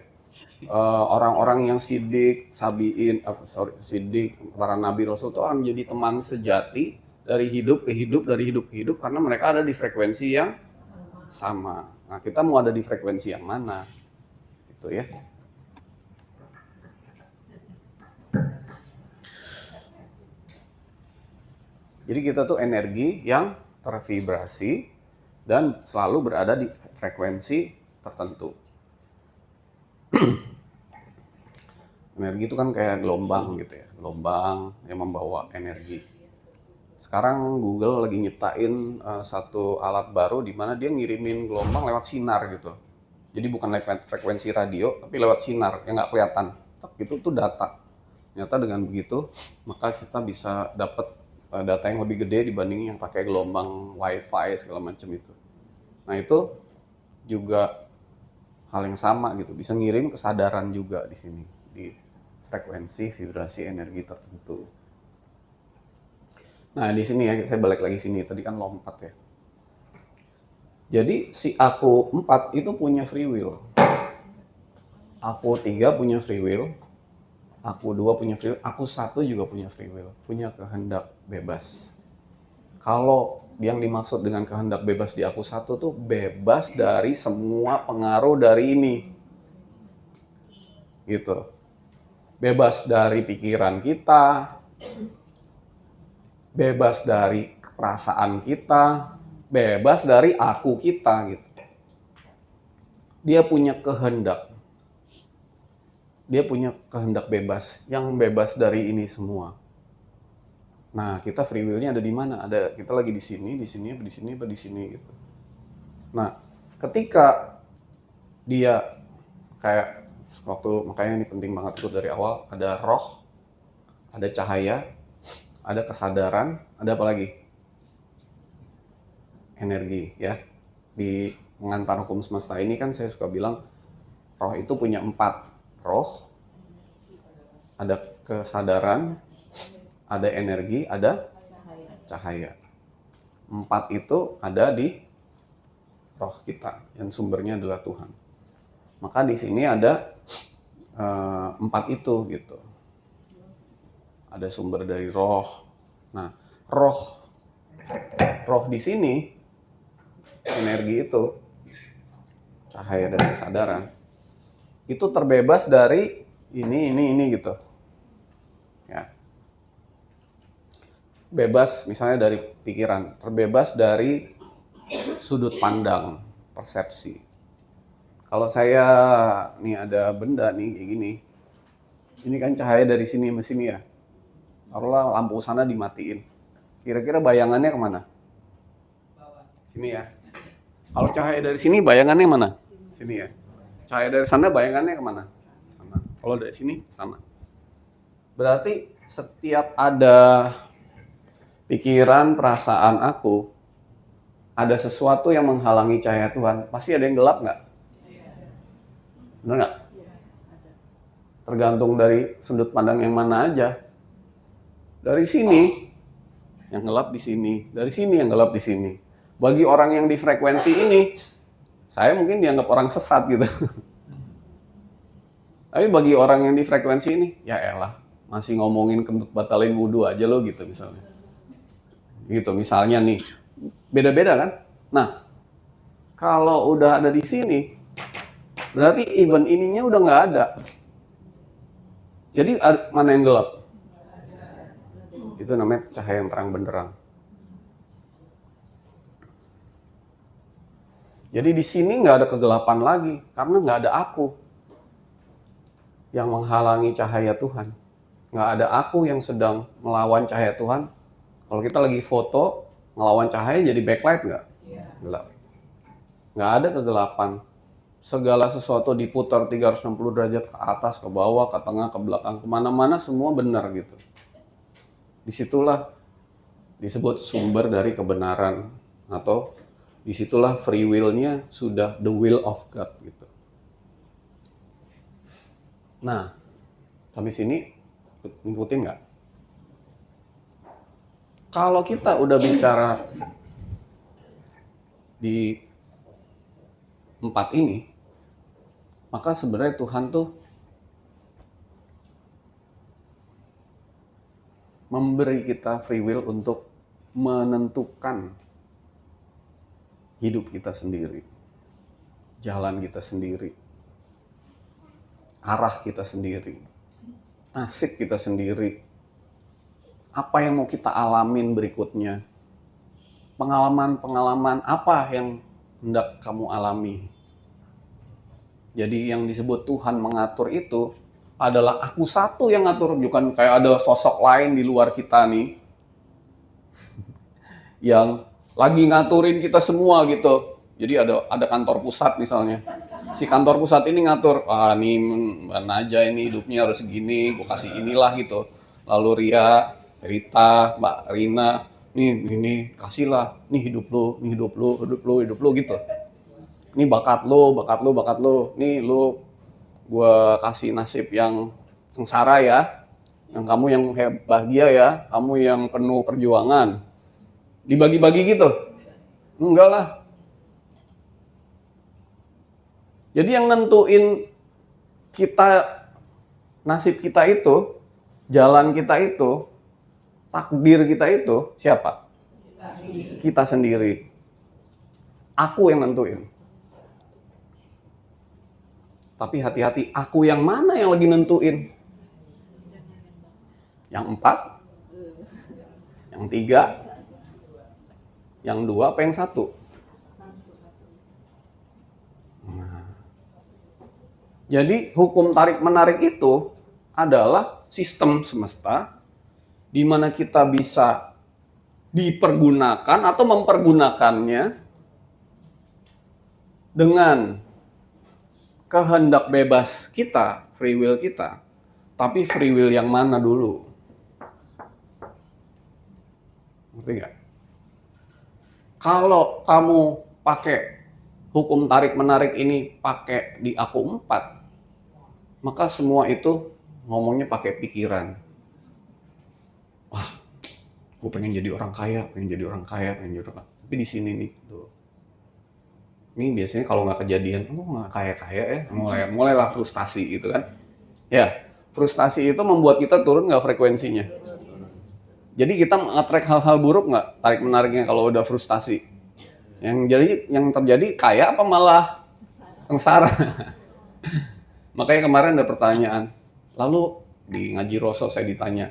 orang-orang yang sidik, sidik, para nabi rasul itu akan menjadi teman sejati dari hidup ke hidup, dari hidup ke hidup, karena mereka ada di frekuensi yang sama. Nah, kita mau ada di frekuensi yang mana? Itu ya. Jadi kita tuh energi yang tervibrasi dan selalu berada di frekuensi tertentu. Energi itu kan kayak gelombang gitu ya, gelombang yang membawa energi. Sekarang Google lagi nyiptain satu alat baru di mana dia ngirimin gelombang lewat sinar gitu. Jadi bukan lewat frekuensi radio, tapi lewat sinar yang nggak kelihatan. Itu tuh data. Ternyata dengan begitu, maka kita bisa dapat data yang lebih gede dibanding yang pakai gelombang wifi segala macam itu. Nah itu juga hal yang sama gitu, bisa ngirim kesadaran juga di sini, di frekuensi vibrasi energi tertentu. Nah di sini ya, saya balik lagi sini, tadi kan lompat ya. Jadi si aku 4 itu punya free will. Aku 3 punya free will. Aku 2 punya free will. Aku 1 juga punya free will. Punya kehendak bebas. Kalau yang dimaksud dengan kehendak bebas di aku 1 tuh bebas dari semua pengaruh dari ini. Gitu. Bebas dari pikiran kita. Bebas dari perasaan kita. Bebas dari aku kita gitu. Dia punya kehendak. Dia punya kehendak bebas, yang bebas dari ini semua. Nah, kita free will-nya ada di mana? Ada, kita lagi di sini gitu. Nah, ketika dia kayak waktu, makanya ini penting banget itu dari awal, ada roh, ada cahaya, ada kesadaran, ada apa lagi? Energi ya. Di mengantar hukum semesta ini kan saya suka bilang roh itu punya 4 roh, ada kesadaran, ada energi, ada cahaya. 4 itu ada di roh kita yang sumbernya adalah Tuhan. Maka di sini ada 4 itu gitu. Ada sumber dari roh. Nah, roh di sini energi itu, cahaya dan kesadaran, itu terbebas dari ini gitu. Ya. bebas misalnya dari pikiran, terbebas dari sudut pandang, persepsi. Kalau saya nih ada benda nih kayak gini, ini kan cahaya dari sini sama sini ya. Taruhlah lampu sana dimatiin. Kira-kira bayangannya kemana? Sini ya. Kalau cahaya dari sini bayangannya mana? Sini ya. Cahaya dari sana bayangannya kemana? Sana. Kalau dari sini, sana. Berarti setiap ada pikiran, perasaan aku, ada sesuatu yang menghalangi cahaya Tuhan, pasti ada yang gelap nggak? Benar nggak? Tergantung dari sudut pandang yang mana aja. Dari sini, yang gelap di sini. Dari sini, yang gelap di sini. Bagi orang yang di frekuensi ini, saya mungkin dianggap orang sesat gitu. Tapi bagi orang yang di frekuensi ini, ya elah, masih ngomongin kentut batalin wudhu aja lo gitu misalnya. Gitu misalnya nih, beda-beda kan? Nah, kalau udah ada di sini, berarti even ininya udah nggak ada. Jadi mana yang gelap? Itu namanya cahaya yang terang benderang. Jadi di sini nggak ada kegelapan lagi, karena nggak ada aku yang menghalangi cahaya Tuhan. Nggak ada aku yang sedang melawan cahaya Tuhan. Kalau kita lagi foto, ngelawan cahaya jadi backlight nggak? Gelap. Nggak ada kegelapan. Segala sesuatu diputar 360 derajat ke atas, ke bawah, ke tengah, ke belakang, kemana-mana semua benar gitu. Disitulah disebut sumber dari kebenaran, atau disitulah free will-nya sudah the will of God gitu. Nah, sampai sini ngikutin nggak? Kalau kita udah bicara di 4 ini, maka sebenarnya Tuhan tuh memberi kita free will untuk menentukan hidup kita sendiri, jalan kita sendiri, arah kita sendiri, nasib kita sendiri, apa yang mau kita alamin berikutnya, pengalaman-pengalaman apa yang hendak kamu alami. Jadi yang disebut Tuhan mengatur itu adalah aku satu yang ngatur, bukan kayak ada sosok lain di luar kita nih yang lagi ngaturin kita semua gitu. Jadi ada kantor pusat misalnya. Si kantor pusat ini ngatur, nih mana aja ini hidupnya harus segini, gue kasih inilah gitu. Lalu Ria, Rita, Mbak Rina, nih kasihlah, nih hidup lu gitu. Ini bakat lo, nih lu gue kasih nasib yang sengsara ya, yang kamu yang bahagia ya, kamu yang penuh perjuangan. Dibagi-bagi gitu? Enggak lah. Jadi yang nentuin kita, nasib kita itu, jalan kita itu, takdir kita itu, siapa? Kita sendiri. Aku yang nentuin. Tapi hati-hati, aku yang mana yang lagi nentuin? Yang 4? Yang 3? Yang 2 apa yang 1? Nah. Jadi hukum tarik-menarik itu adalah sistem semesta di mana kita bisa dipergunakan atau mempergunakannya dengan kehendak bebas kita, free will kita. Tapi free will yang mana dulu? Ngerti nggak? Kalau kamu pakai hukum tarik-menarik ini pakai di aku 4, maka semua itu ngomongnya pakai pikiran. Wah, gue pengen jadi orang kaya, Tapi di sini nih, tuh. Ini biasanya kalau nggak kejadian, nggak kaya-kaya ya, mulailah frustasi gitu kan. Ya, frustasi itu membuat kita turun nggak frekuensinya. Jadi kita nge-track hal-hal buruk nggak tarik-menariknya kalau udah frustasi? Yang terjadi kaya apa malah sengsara? Makanya kemarin ada pertanyaan. Lalu di ngaji Roso saya ditanya,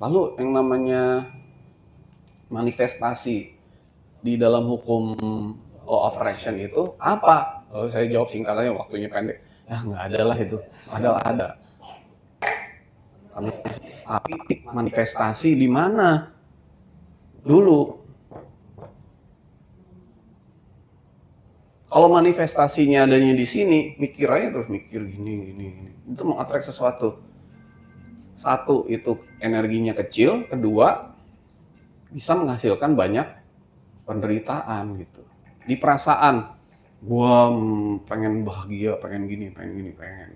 lalu yang namanya manifestasi di dalam hukum law of attraction itu apa? Kalau saya jawab singkatannya, waktunya pendek. Ya nggak ada lah itu. Padahal ada. Tapi manifestasi di mana? Dulu. Kalau manifestasinya adanya di sini, mikir aja terus mikir gini. Itu mengatrek sesuatu. Satu, itu energinya kecil. Kedua, bisa menghasilkan banyak penderitaan gitu. Di perasaan, gua pengen bahagia, pengen gini,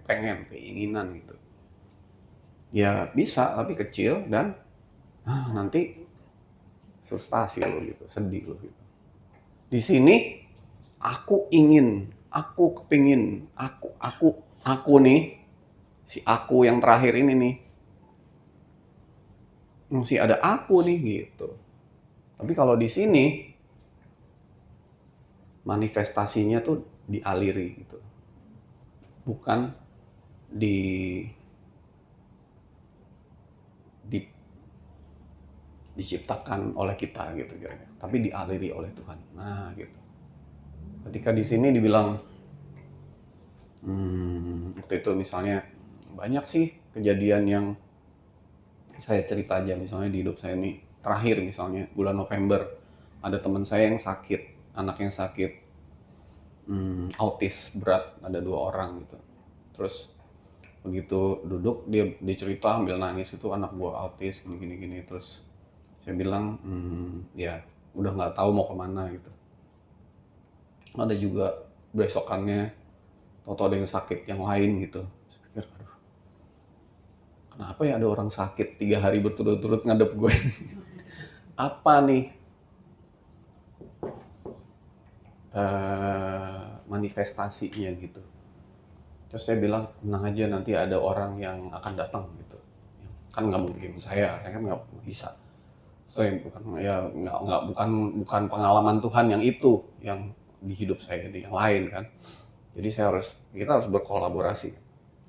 pengen keinginan gitu. Ya bisa, tapi kecil dan nanti frustasi lo gitu, sedih lo gitu. Di sini aku ingin, aku kepingin, aku nih, si aku yang terakhir ini nih, masih ada aku nih gitu. Tapi kalau di sini manifestasinya tuh dialiri gitu, bukan diciptakan oleh kita gitu kira-kira, tapi dialiri oleh Tuhan. Nah gitu. Ketika di sini dibilang, waktu itu misalnya banyak sih kejadian yang saya cerita aja, misalnya di hidup saya ini terakhir, misalnya bulan November ada teman saya yang sakit, anak yang sakit autis berat, ada 2 orang gitu. Terus begitu duduk dia cerita ambil nangis, itu anak gua autis gini. Terus saya bilang ya udah nggak tahu mau kemana gitu. Ada juga besokannya tau-tau ada yang sakit yang lain gitu. Saya pikir aduh, kenapa ya ada orang sakit 3 hari berturut-turut ngadep gue. Apa nih manifestasinya gitu. Terus saya bilang tenang aja, nanti ada orang yang akan datang gitu. Kan nggak mungkin saya kan nggak bisa. Saya bukan pengalaman Tuhan yang itu yang di hidup saya, yang lain kan. Jadi kita harus berkolaborasi.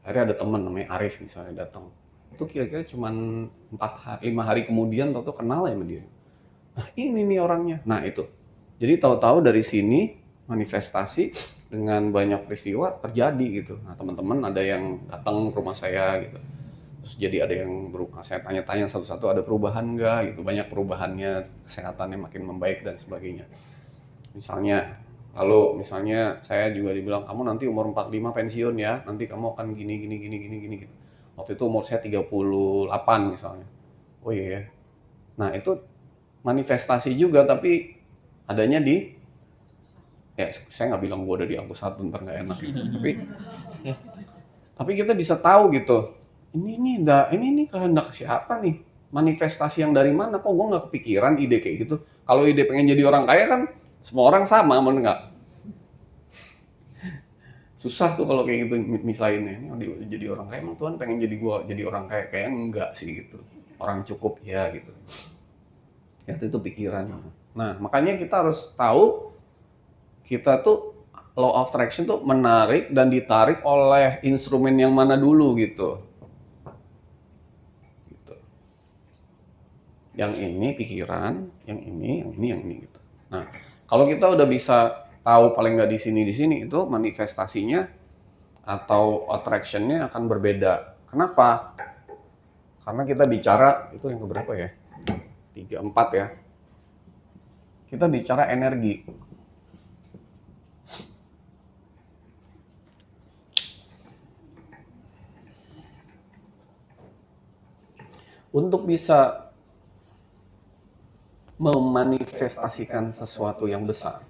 Akhirnya ada teman namanya Arif misalnya datang. Itu kira-kira cuma 5 hari kemudian tau-tau kenal ya sama dia. Nah ini nih orangnya. Nah itu. Jadi tahu-tahu dari sini manifestasi dengan banyak peristiwa terjadi gitu. Nah teman-teman ada yang datang ke rumah saya gitu. Terus jadi ada yang saya tanya-tanya satu-satu, ada perubahan nggak gitu. Banyak perubahannya, kesehatannya makin membaik dan sebagainya. Misalnya saya juga dibilang, kamu nanti umur 45 pensiun ya, nanti kamu akan gini gitu. Waktu itu umur saya 38 misalnya. Oh iya ya. Nah itu manifestasi juga, tapi adanya saya nggak bilang gue udah di angka 1, ntar nggak enak gitu. Tapi kita bisa tahu gitu, ini kehendak siapa nih, manifestasi yang dari mana, kok gue nggak kepikiran ide kayak gitu. Kalau ide pengen jadi orang kaya kan semua orang sama, mana nggak? Susah tuh kalau kayak gitu misainnya, ini jadi orang kaya, emang Tuhan pengen jadi orang kaya? Kayaknya enggak sih gitu, orang cukup ya gitu. Itu pikiran. Nah makanya kita harus tahu, kita tuh law of attraction tuh menarik dan ditarik oleh instrumen yang mana dulu gitu. Yang ini pikiran, yang ini gitu. Nah, kalau kita udah bisa tahu paling nggak di sini itu manifestasinya atau attraction-nya akan berbeda. Kenapa? Karena kita bicara itu yang keberapa ya? 3, 4 ya. Kita bicara energi. Untuk bisa memanifestasikan sesuatu yang besar,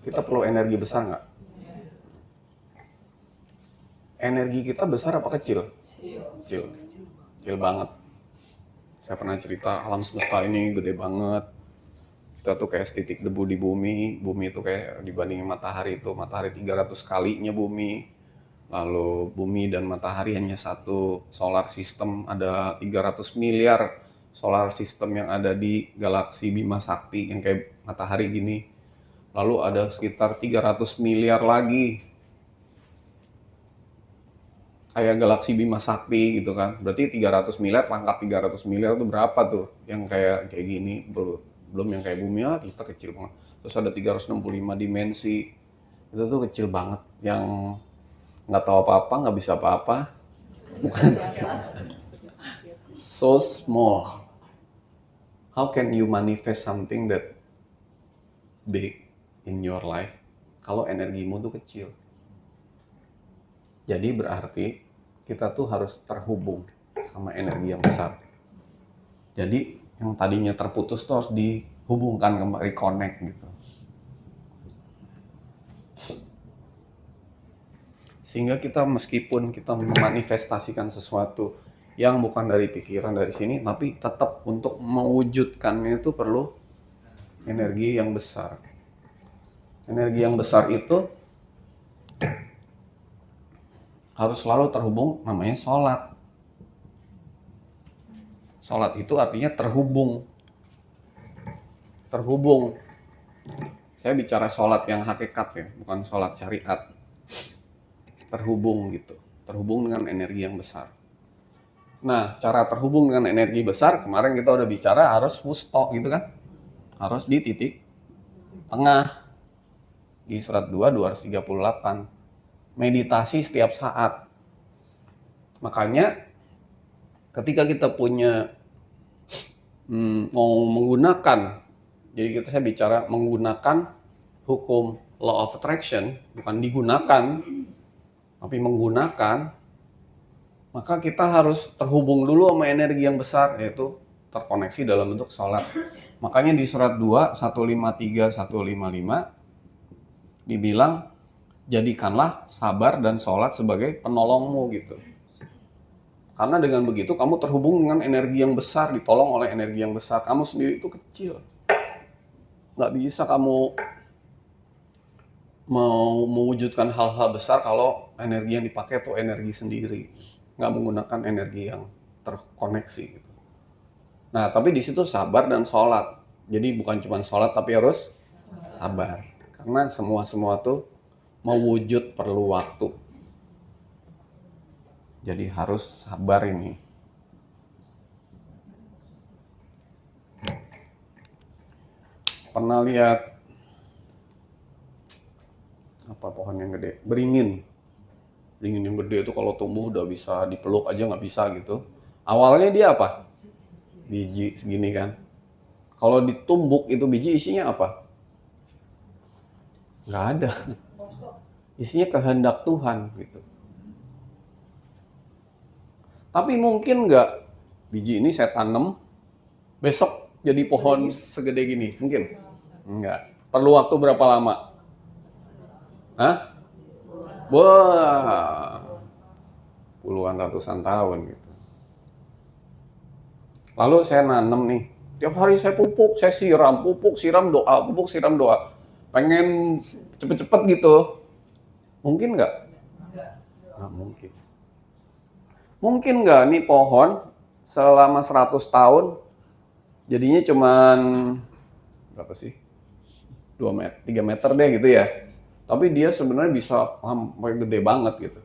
kita perlu energi besar nggak? Energi kita besar apa kecil? Kecil banget. Saya pernah cerita alam semesta ini gede banget. Kita tuh kayak titik debu di bumi. Bumi itu kayak dibandingin matahari 300 kalinya bumi. Lalu bumi dan matahari hanya satu solar system, ada 300 miliar solar system yang ada di galaksi Bima Sakti yang kayak matahari gini. Lalu ada sekitar 300 miliar lagi kayak galaksi Bima Sakti gitu kan. Berarti 300 miliar, pangkat 300 miliar itu berapa tuh? Yang kayak gini, belum yang kayak bumi, kita kecil banget. Terus ada 365 dimensi, itu tuh kecil banget. Yang nggak tahu apa-apa, nggak bisa apa-apa. Bukan. So small. How can you manifest something that big in your life kalau energimu tuh kecil? Jadi berarti kita tuh harus terhubung sama energi yang besar. Jadi yang tadinya terputus tuh harus dihubungkan kembali, reconnect gitu. Sehingga kita meskipun kita memanifestasikan sesuatu yang bukan dari pikiran dari sini, tapi tetap untuk mewujudkannya itu perlu energi yang besar. Energi yang besar itu harus selalu terhubung, namanya sholat. Sholat itu artinya terhubung. Terhubung. Saya bicara sholat yang hakikat ya, bukan sholat syariat. Terhubung gitu. Terhubung dengan energi yang besar. Nah, cara terhubung dengan energi besar, kemarin kita udah bicara harus wusto gitu kan. Harus di titik tengah. Di surat 2, 238. Meditasi setiap saat. Makanya ketika kita punya mau menggunakan, jadi saya bicara menggunakan hukum law of attraction, bukan digunakan, tapi menggunakan, maka kita harus terhubung dulu sama energi yang besar, yaitu terkoneksi dalam bentuk sholat. Makanya di surat 2, 153, 155 dibilang, jadikanlah sabar dan sholat sebagai penolongmu gitu. Karena dengan begitu kamu terhubung dengan energi yang besar, ditolong oleh energi yang besar. Kamu sendiri itu kecil. Nggak bisa kamu mau mewujudkan hal-hal besar kalau energi yang dipakai itu energi sendiri. Nggak menggunakan energi yang terkoneksi gitu. Nah, tapi di situ sabar dan sholat. Jadi bukan cuma sholat tapi harus sabar. Karena semua tuh mewujud perlu waktu. Jadi harus sabar ini. Pernah lihat apa pohon yang gede? Beringin. Beringin yang gede itu kalau tumbuh udah bisa dipeluk aja nggak bisa gitu. Awalnya dia apa? Biji segini kan. Kalau ditumbuk itu biji isinya apa? Nggak ada. Isinya kehendak Tuhan gitu. Tapi mungkin nggak biji ini saya tanam, besok jadi pohon segede gini? Mungkin? Enggak. Perlu waktu berapa lama? Hah? Wah, puluhan ratusan tahun gitu. Lalu saya nanam nih, tiap hari saya pupuk, saya siram, pupuk, siram, doa, pupuk, siram, doa. Pengen cepet-cepet gitu. Mungkin nggak? Nggak mungkin. Mungkin nggak nih pohon selama 100 tahun jadinya cuman berapa sih? 2 meter, 3 meter deh gitu ya. Tapi dia sebenarnya bisa sampai gede banget gitu.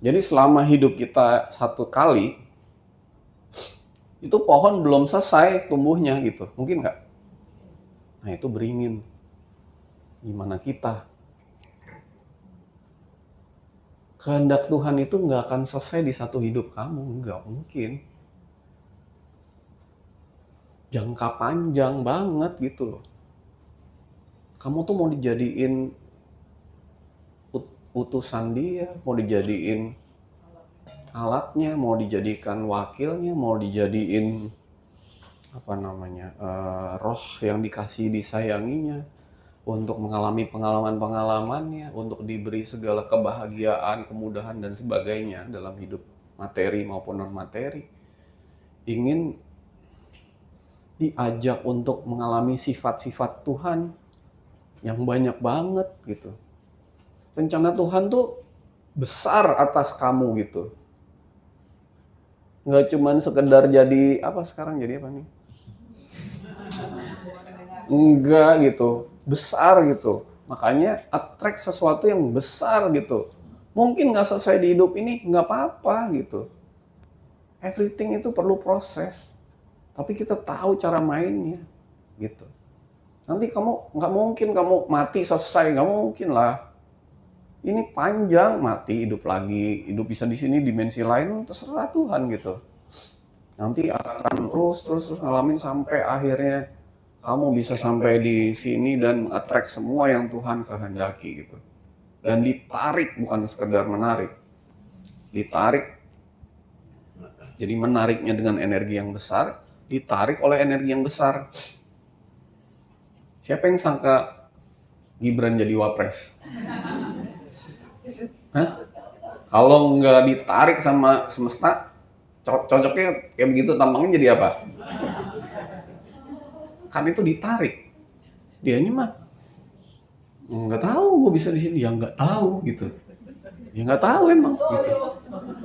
Jadi selama hidup kita satu kali, itu pohon belum selesai tumbuhnya gitu. Mungkin nggak? Nah itu beringin. Gimana kita? Kehendak Tuhan itu nggak akan selesai di satu hidup kamu. Nggak mungkin. Jangka panjang banget gitu loh. Kamu tuh mau dijadiin utusan dia, mau dijadiin alatnya, mau dijadikan wakilnya, mau dijadiin roh yang dikasih disayanginya, untuk mengalami pengalaman-pengalamannya, untuk diberi segala kebahagiaan, kemudahan dan sebagainya dalam hidup materi maupun non materi. Ingin diajak untuk mengalami sifat-sifat Tuhan yang banyak banget gitu. Rencana Tuhan tuh besar atas kamu gitu. Nggak cuman sekedar jadi apa sekarang, jadi apa nih? Enggak gitu, besar gitu. Makanya attract sesuatu yang besar gitu. Mungkin nggak selesai di hidup ini, nggak apa-apa gitu. Everything itu perlu proses. Tapi kita tahu cara mainnya gitu. Nanti kamu nggak mungkin kamu mati selesai, nggak mungkin lah. Ini panjang, mati hidup lagi, hidup bisa di sini dimensi lain, terserah Tuhan gitu. Nanti akan terus ngalamin sampai akhirnya kamu bisa sampai di sini dan attract semua yang Tuhan kehendaki gitu. Dan ditarik, bukan sekedar menarik. Ditarik, jadi menariknya dengan energi yang besar, ditarik oleh energi yang besar. Siapa yang sangka Gibran jadi wapres? Hah? Kalau nggak ditarik sama semesta, cocoknya kayak begitu, tampangnya jadi apa? Kan itu ditarik. Dianya mah nggak tahu gue bisa di sini, ya nggak tahu gitu. Ya nggak tahu emang gitu.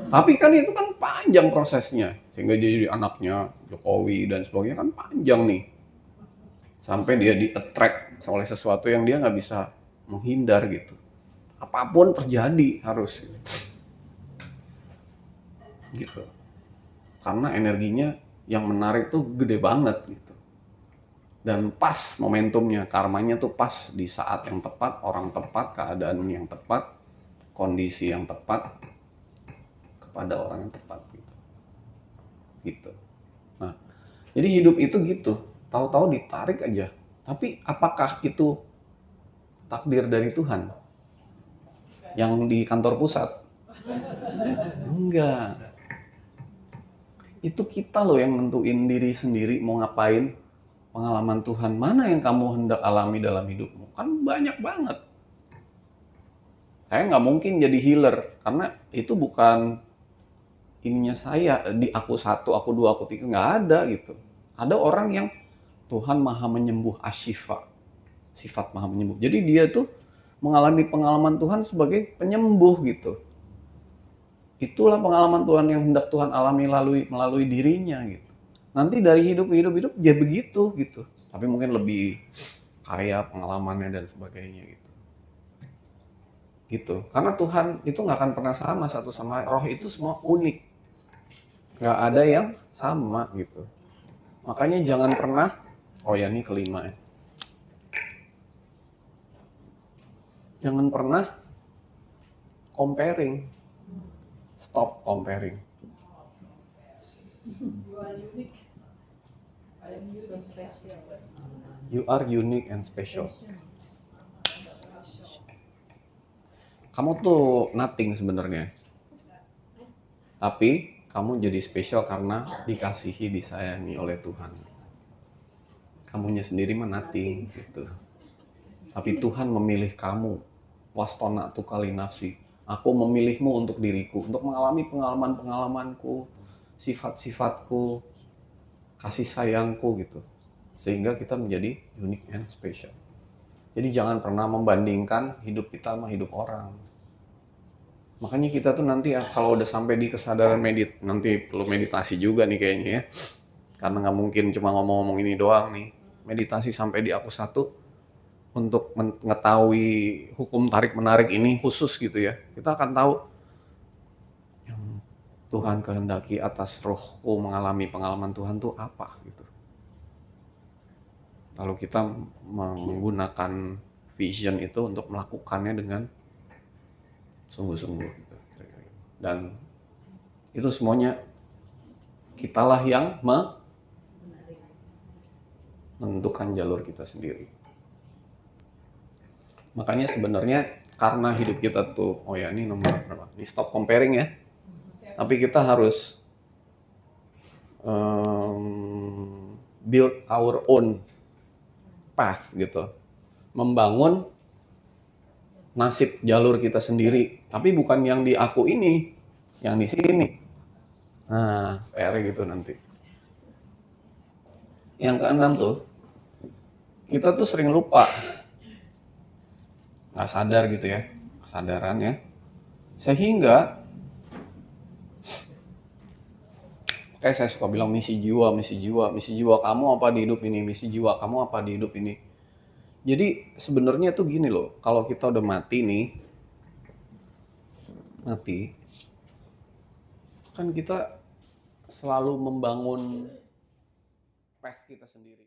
Tapi kan itu kan panjang prosesnya, sehingga dia jadi anaknya Jokowi dan sebagainya kan panjang nih. Sampai dia di-attract oleh sesuatu yang dia nggak bisa menghindar gitu. Apapun terjadi harus gitu. Karena energinya yang menarik tuh gede banget gitu. Dan pas momentumnya, karmanya tuh pas di saat yang tepat, orang tepat, keadaan yang tepat, kondisi yang tepat kepada orang yang tepat gitu. Gitu. Nah, jadi hidup itu gitu, tahu-tahu ditarik aja. Tapi apakah itu takdir dari Tuhan? Yang di kantor pusat? Enggak. Itu kita loh yang nentuin diri sendiri mau ngapain. Pengalaman Tuhan mana yang kamu hendak alami dalam hidupmu? Kan banyak banget. Saya nggak mungkin jadi healer, karena itu bukan ininya saya, di aku 1, aku 2, aku 3, nggak ada gitu. Ada orang yang Tuhan maha menyembuh, asyifa, sifat maha menyembuh. Jadi dia tuh mengalami pengalaman Tuhan sebagai penyembuh gitu. Itulah pengalaman Tuhan yang hendak Tuhan alami melalui dirinya gitu. Nanti dari hidup ya begitu gitu. Tapi mungkin lebih kaya pengalamannya dan sebagainya gitu. Gitu. Karena Tuhan itu nggak akan pernah sama satu sama lain. Roh itu semua unik. Nggak ada yang sama gitu. Makanya jangan pernah, oh ya ini kelima ya. Jangan pernah comparing. Stop comparing. You are unique and special. Kamu tuh nothing sebenarnya. Tapi kamu jadi spesial karena dikasihi, disayangi oleh Tuhan. Kamunya sendiri mah nothing gitu. Tapi Tuhan memilih kamu. Wastona tu kali nafsi. Aku memilihmu untuk diriku, untuk mengalami pengalaman-pengalamanku, sifat-sifatku, kasih sayangku gitu. Sehingga kita menjadi unique and special. Jadi jangan pernah membandingkan hidup kita sama hidup orang. Makanya kita tuh nanti ya, kalau udah sampai di kesadaran nanti perlu meditasi juga nih kayaknya ya. Karena nggak mungkin cuma ngomong-ngomong ini doang nih. Meditasi sampai di aku 1 untuk mengetahui hukum tarik-menarik ini khusus gitu ya. Kita akan tahu yang Tuhan kehendaki atas rohku mengalami pengalaman Tuhan tuh apa gitu. Lalu kita menggunakan vision itu untuk melakukannya dengan sungguh-sungguh gitu. Dan itu semuanya kitalah yang menentukan jalur kita sendiri. Makanya sebenarnya karena hidup kita tuh, oh ya ini nomor berapa? Ini stop comparing ya. Tapi kita harus build our own path gitu. Membangun nasib jalur kita sendiri. Tapi bukan yang di aku ini, yang di sini. Nah, PR gitu nanti. Yang keenam tuh, kita tuh sering lupa. Nggak sadar gitu ya, kesadaran ya. Sehingga, kayak saya suka bilang misi jiwa kamu apa di hidup ini, misi jiwa kamu apa di hidup ini. Jadi sebenarnya tuh gini loh, kalau kita udah mati nih, menikmati, kan kita selalu membangun path kita sendiri.